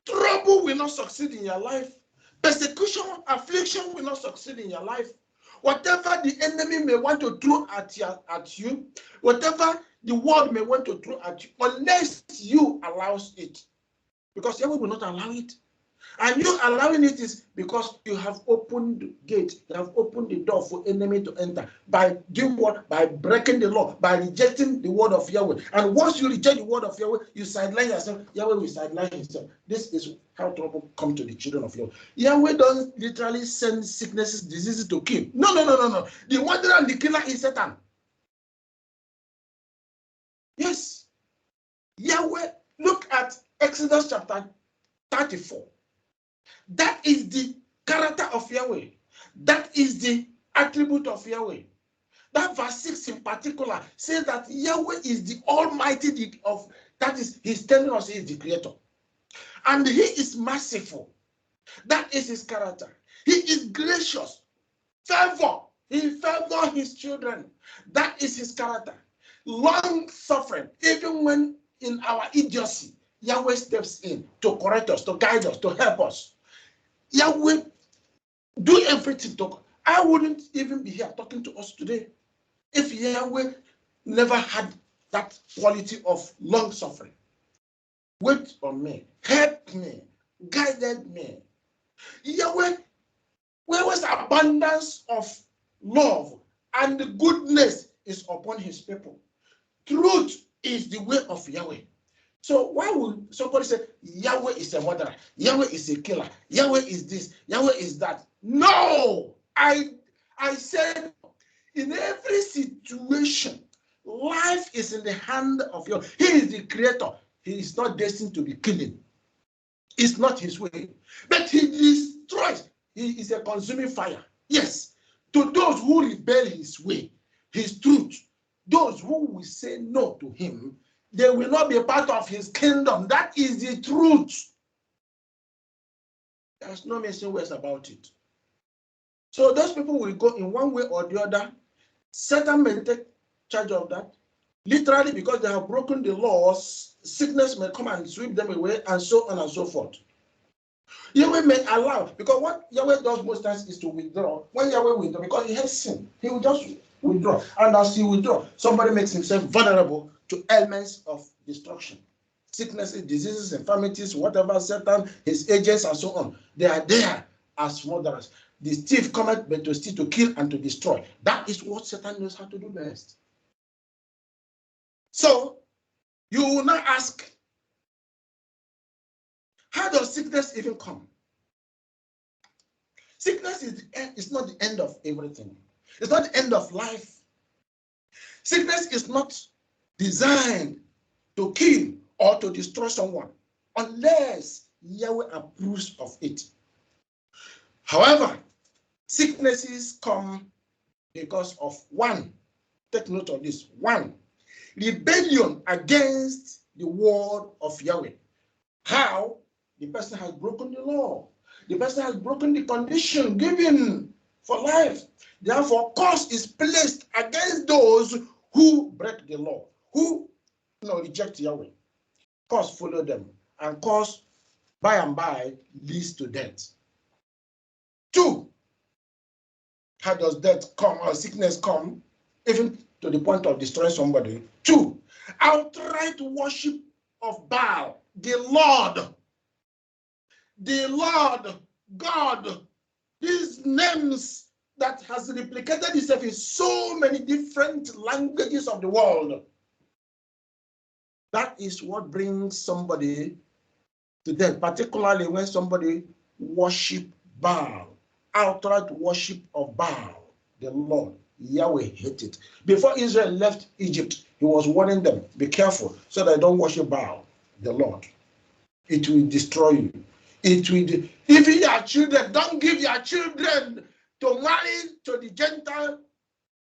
Trouble will not succeed in your life. Persecution, affliction will not succeed in your life. Whatever the enemy may want to throw at you, whatever the world may want to throw at you, unless you allows it, because Yahweh will not allow it. And you allowing it is because you have opened the gate, you have opened the door for enemy to enter by doing what? By breaking the law, by rejecting the word of Yahweh. And once you reject the word of Yahweh, you sideline yourself. Yahweh will sideline himself. This is how trouble comes to the children of Yahweh. Yahweh doesn't literally send sicknesses, diseases to kill. No. The wanderer and the killer is Satan. Yes. Yahweh, look at Exodus chapter 34. That is the character of Yahweh. That is the attribute of Yahweh. That verse 6 in particular says that Yahweh is the Almighty that is, he's telling us he is the creator. And he is merciful. That is his character. He is gracious. Favor. He favors his children. That is his character. long suffering, even when in our idiocy, Yahweh steps in to correct us, to guide us, to help us. Yahweh do everything to. I wouldn't even be here talking to us today if Yahweh never had that quality of long suffering. Wait on me, helped me, guided me. Yahweh's abundance of love and goodness is upon his people. Truth is the way of Yahweh. So why would somebody say Yahweh is a murderer, Yahweh is a killer, Yahweh is this, Yahweh is that? No, I said in every situation, life is in the hand of Yahweh. He is the creator. He is not destined to be killing. It's not his way. But he destroys. He is a consuming fire. Yes. To those who rebel his way, his truth, those who will say no to him, they will not be a part of his kingdom. That is the truth. There's no missing words about it. So those people will go in one way or the other. Satan may take charge of that. Literally, because they have broken the laws, sickness may come and sweep them away, and so on and so forth. Yahweh may allow, because what Yahweh does most times is to withdraw. When Yahweh withdraws, because he has sin, he will just withdraw. And as he withdraws, somebody makes himself vulnerable to elements of destruction. Sicknesses, diseases, infirmities, whatever, Satan, his agents, and so on. They are there as murderers. The thief cometh but to steal, to kill, and to destroy. That is what Satan knows how to do best. So, you will not ask, how does sickness even come? Sickness is the end, it's not the end of everything. It's not the end of life. Sickness is not designed to kill or to destroy someone unless Yahweh approves of it. However, sicknesses come because of one, take note of this, one, rebellion against the word of Yahweh. How? The person has broken the law. The person has broken the condition given for life. Therefore, curse is placed against those who break the law, who reject Yahweh. Curse follow them, and curse by and by leads to death. 2, how does death come or sickness come, even to the point of destroying somebody? 2, outright worship of Baal, the Lord, God. These names that has replicated itself in so many different languages of the world. That is what brings somebody to death, particularly when somebody worship Baal, outright worship of Baal, the Lord. Yahweh hated it. Before Israel left Egypt, he was warning them, be careful so that they don't worship Baal, the Lord. It will destroy you. It will. If your children, don't give your children to marry to the Gentile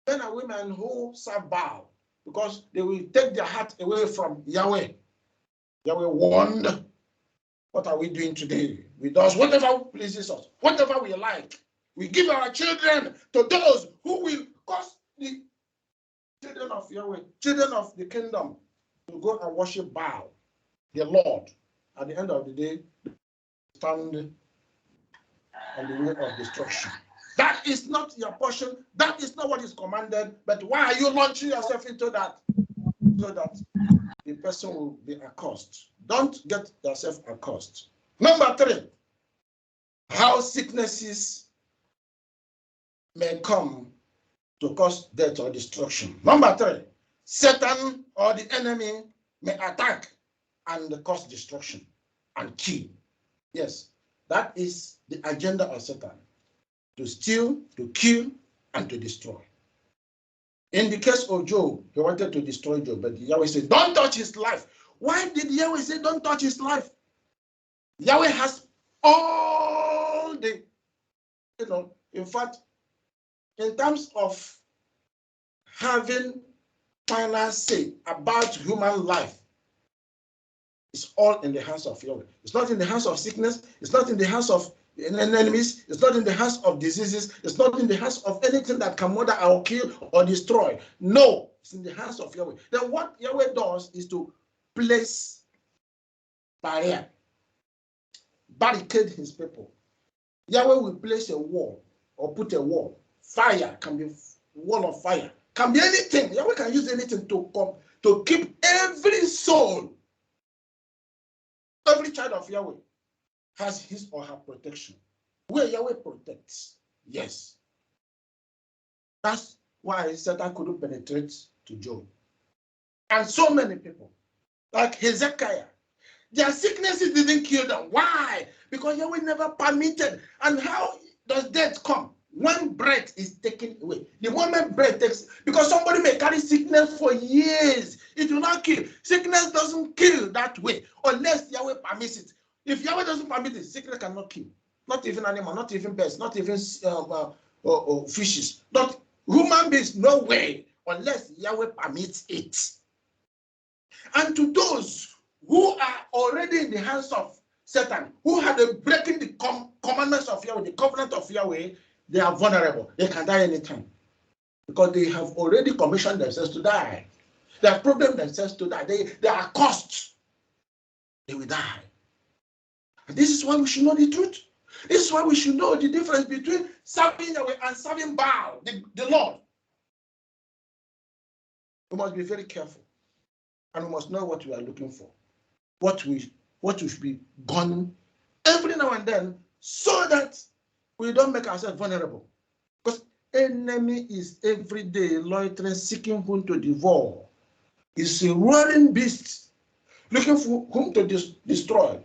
men and women who serve Baal, because they will take their heart away from Yahweh. Yahweh warned. What are we doing today? We do whatever pleases us, whatever we like. We give our children to those who will cause the children of Yahweh, children of the kingdom, to go and worship Baal, the Lord. At the end of the day, stand on the way of destruction. That is not your portion. That is not what is commanded. But why are you launching yourself into that? So that the person will be accursed. Don't get yourself accursed. Number 3, how sicknesses may come to cause death or destruction. Number 3, Satan or the enemy may attack and cause destruction and kill. Yes, that is the agenda of Satan, to steal, to kill, and to destroy. In the case of Job, he wanted to destroy Job, but Yahweh said, don't touch his life. Why did Yahweh say, don't touch his life? Yahweh has all the, in fact, in terms of having final say about human life, it's all in the hands of Yahweh. It's not in the hands of sickness. It's not in the hands of enemies. It's not in the hands of diseases. It's not in the hands of anything that can murder or kill or destroy. No, it's in the hands of Yahweh. Then what Yahweh does is to place barrier, barricade his people. Yahweh will place a wall or put a wall. Fire can be wall of fire. Can be anything. Yahweh can use anything to come to keep every soul. Every child of Yahweh has his or her protection. Where Yahweh protects, yes. That's why Satan couldn't penetrate to Job. And so many people, like Hezekiah, their sicknesses didn't kill them. Why? Because Yahweh never permitted. And how does death come? When breath is taken away. The moment breath takes, because somebody may carry sickness for years, it will not kill. Sickness doesn't kill that way unless Yahweh permits it. If Yahweh doesn't permit it, sickness cannot kill. Not even animal, not even birds, not even fishes, not human beings, no way, unless Yahweh permits it. And to those who are already in the hands of Satan, who had breaking the commandments of Yahweh, the covenant of Yahweh, they are vulnerable. They can die anytime because they have already commissioned themselves to die. They have programmed themselves to die. They are cursed. They will die. And this is why we should know the truth. This is why we should know the difference between serving Yahweh and serving Baal, the Lord. We must be very careful. And we must know what we are looking for. What we should be gone every now and then so that we don't make ourselves vulnerable. Because enemy is every day loitering, seeking whom to devour. It's a roaring beast looking for whom to destroy.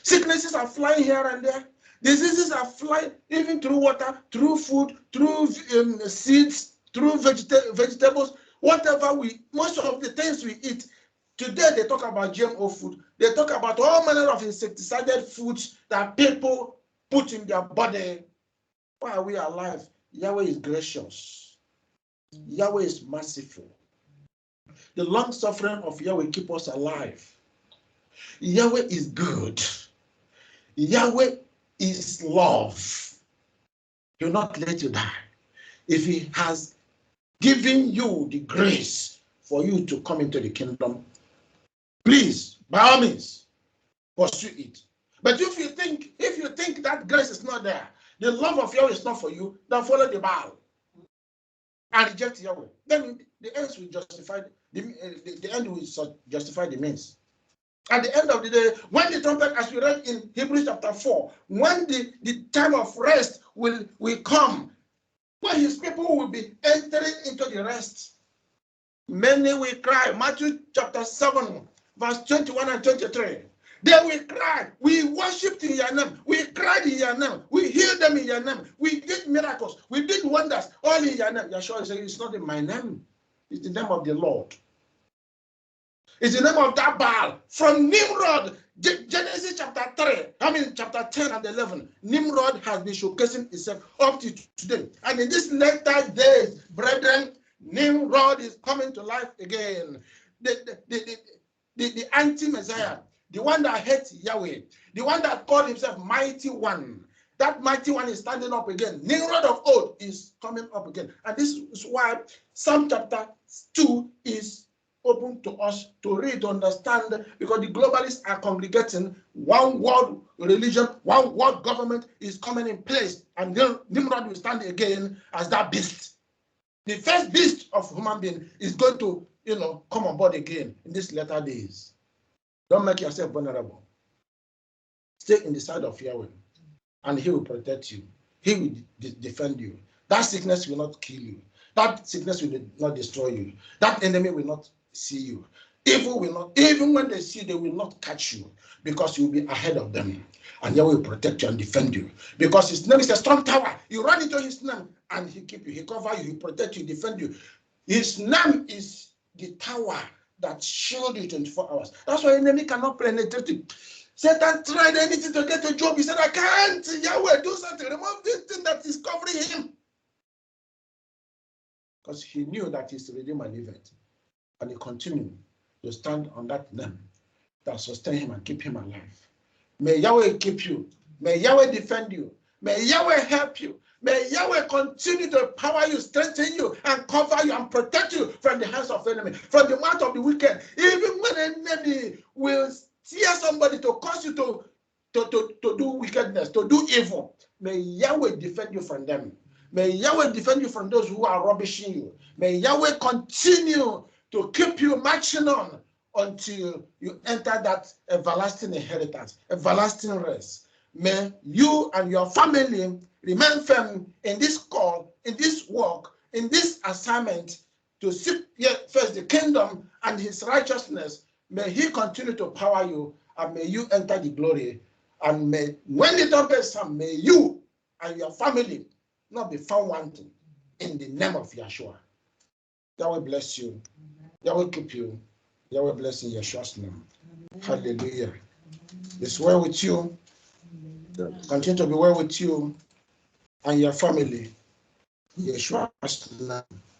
Sicknesses are flying here and there. Diseases are flying even through water, through food, through seeds, through vegetables, whatever most of the things we eat. Today they talk about GMO food. They talk about all manner of insecticidal foods that people put in their body. Why are we alive? Yahweh is gracious. Yahweh is merciful. The long suffering of Yahweh keeps us alive. Yahweh is good. Yahweh is love. He will not let you die. If he has given you the grace for you to come into the kingdom, please, by all means, pursue it. But if you think that grace is not there, the love of Yahweh is not for you, then follow the Baal and reject Yahweh. Then the ends will justify the end will justify the means. At the end of the day, when the trumpet, as we read in Hebrews chapter 4, when the time of rest will come, when his people will be entering into the rest, many will cry. Matthew chapter 7, verse 21 and 23. They will cry. We worshipped in your name. We cried in your name. We healed them in your name. We did miracles. We did wonders. All in your name. Yeshua said, it's not in my name. It's the name of the Lord. It's the name of that Baal. From Nimrod, Genesis chapter 10 and 11. Nimrod has been showcasing itself up to today. And in these later days, brethren, Nimrod is coming to life again. The anti-Messiah, the one that hates Yahweh, the one that called himself Mighty One. That Mighty One is standing up again. Nimrod of old is coming up again. And this is why Psalm chapter 2 is open to us to read, to understand, because the globalists are congregating. One world religion, one world government is coming in place, and Nimrod will stand again as that beast. The first beast of human being is going to, come on board again in these latter days. Don't make yourself vulnerable. Stay in the side of Yahweh, and he will protect you. He will defend you. That sickness will not kill you. That sickness will not destroy you. That enemy will not see you. Evil will not, even when they see, they will not catch you, because you will be ahead of them. And Yahweh will protect you and defend you, because his name is a strong tower. You run into his name and he keep you, he cover you, he protect you, defend you. His name is the tower that shield you 24 hours. That's why enemy cannot penetrate you. Satan tried anything to get to Job. He said, I can't. Yahweh, do something. Remove this thing that is covering him. Because he knew that his Redeemer liveth. And he continued to stand on that name that sustain him and keep him alive. May Yahweh keep you. May Yahweh defend you. May Yahweh help you. May Yahweh continue to empower you, strengthen you, and cover you and protect you from the hands of enemy, from the mouth of the wicked. Even when enemy will steer somebody to cause you to do wickedness, to do evil, may Yahweh defend you from them. May Yahweh defend you from those who are rubbishing you. May Yahweh continue to keep you marching on until you enter that everlasting inheritance, everlasting rest. May you and your family remain firm in this call, in this work, in this assignment to seek first the kingdom and his righteousness. May he continue to power you, and may you enter the glory. And may, when the trumpet sound, may you and your family not be found wanting, in the name of Yeshua. Yahweh bless you. Yahweh keep you. Yahweh bless in Yeshua's name. Hallelujah. It's well with you. Continue to be well with you and your family. Yeshua's name.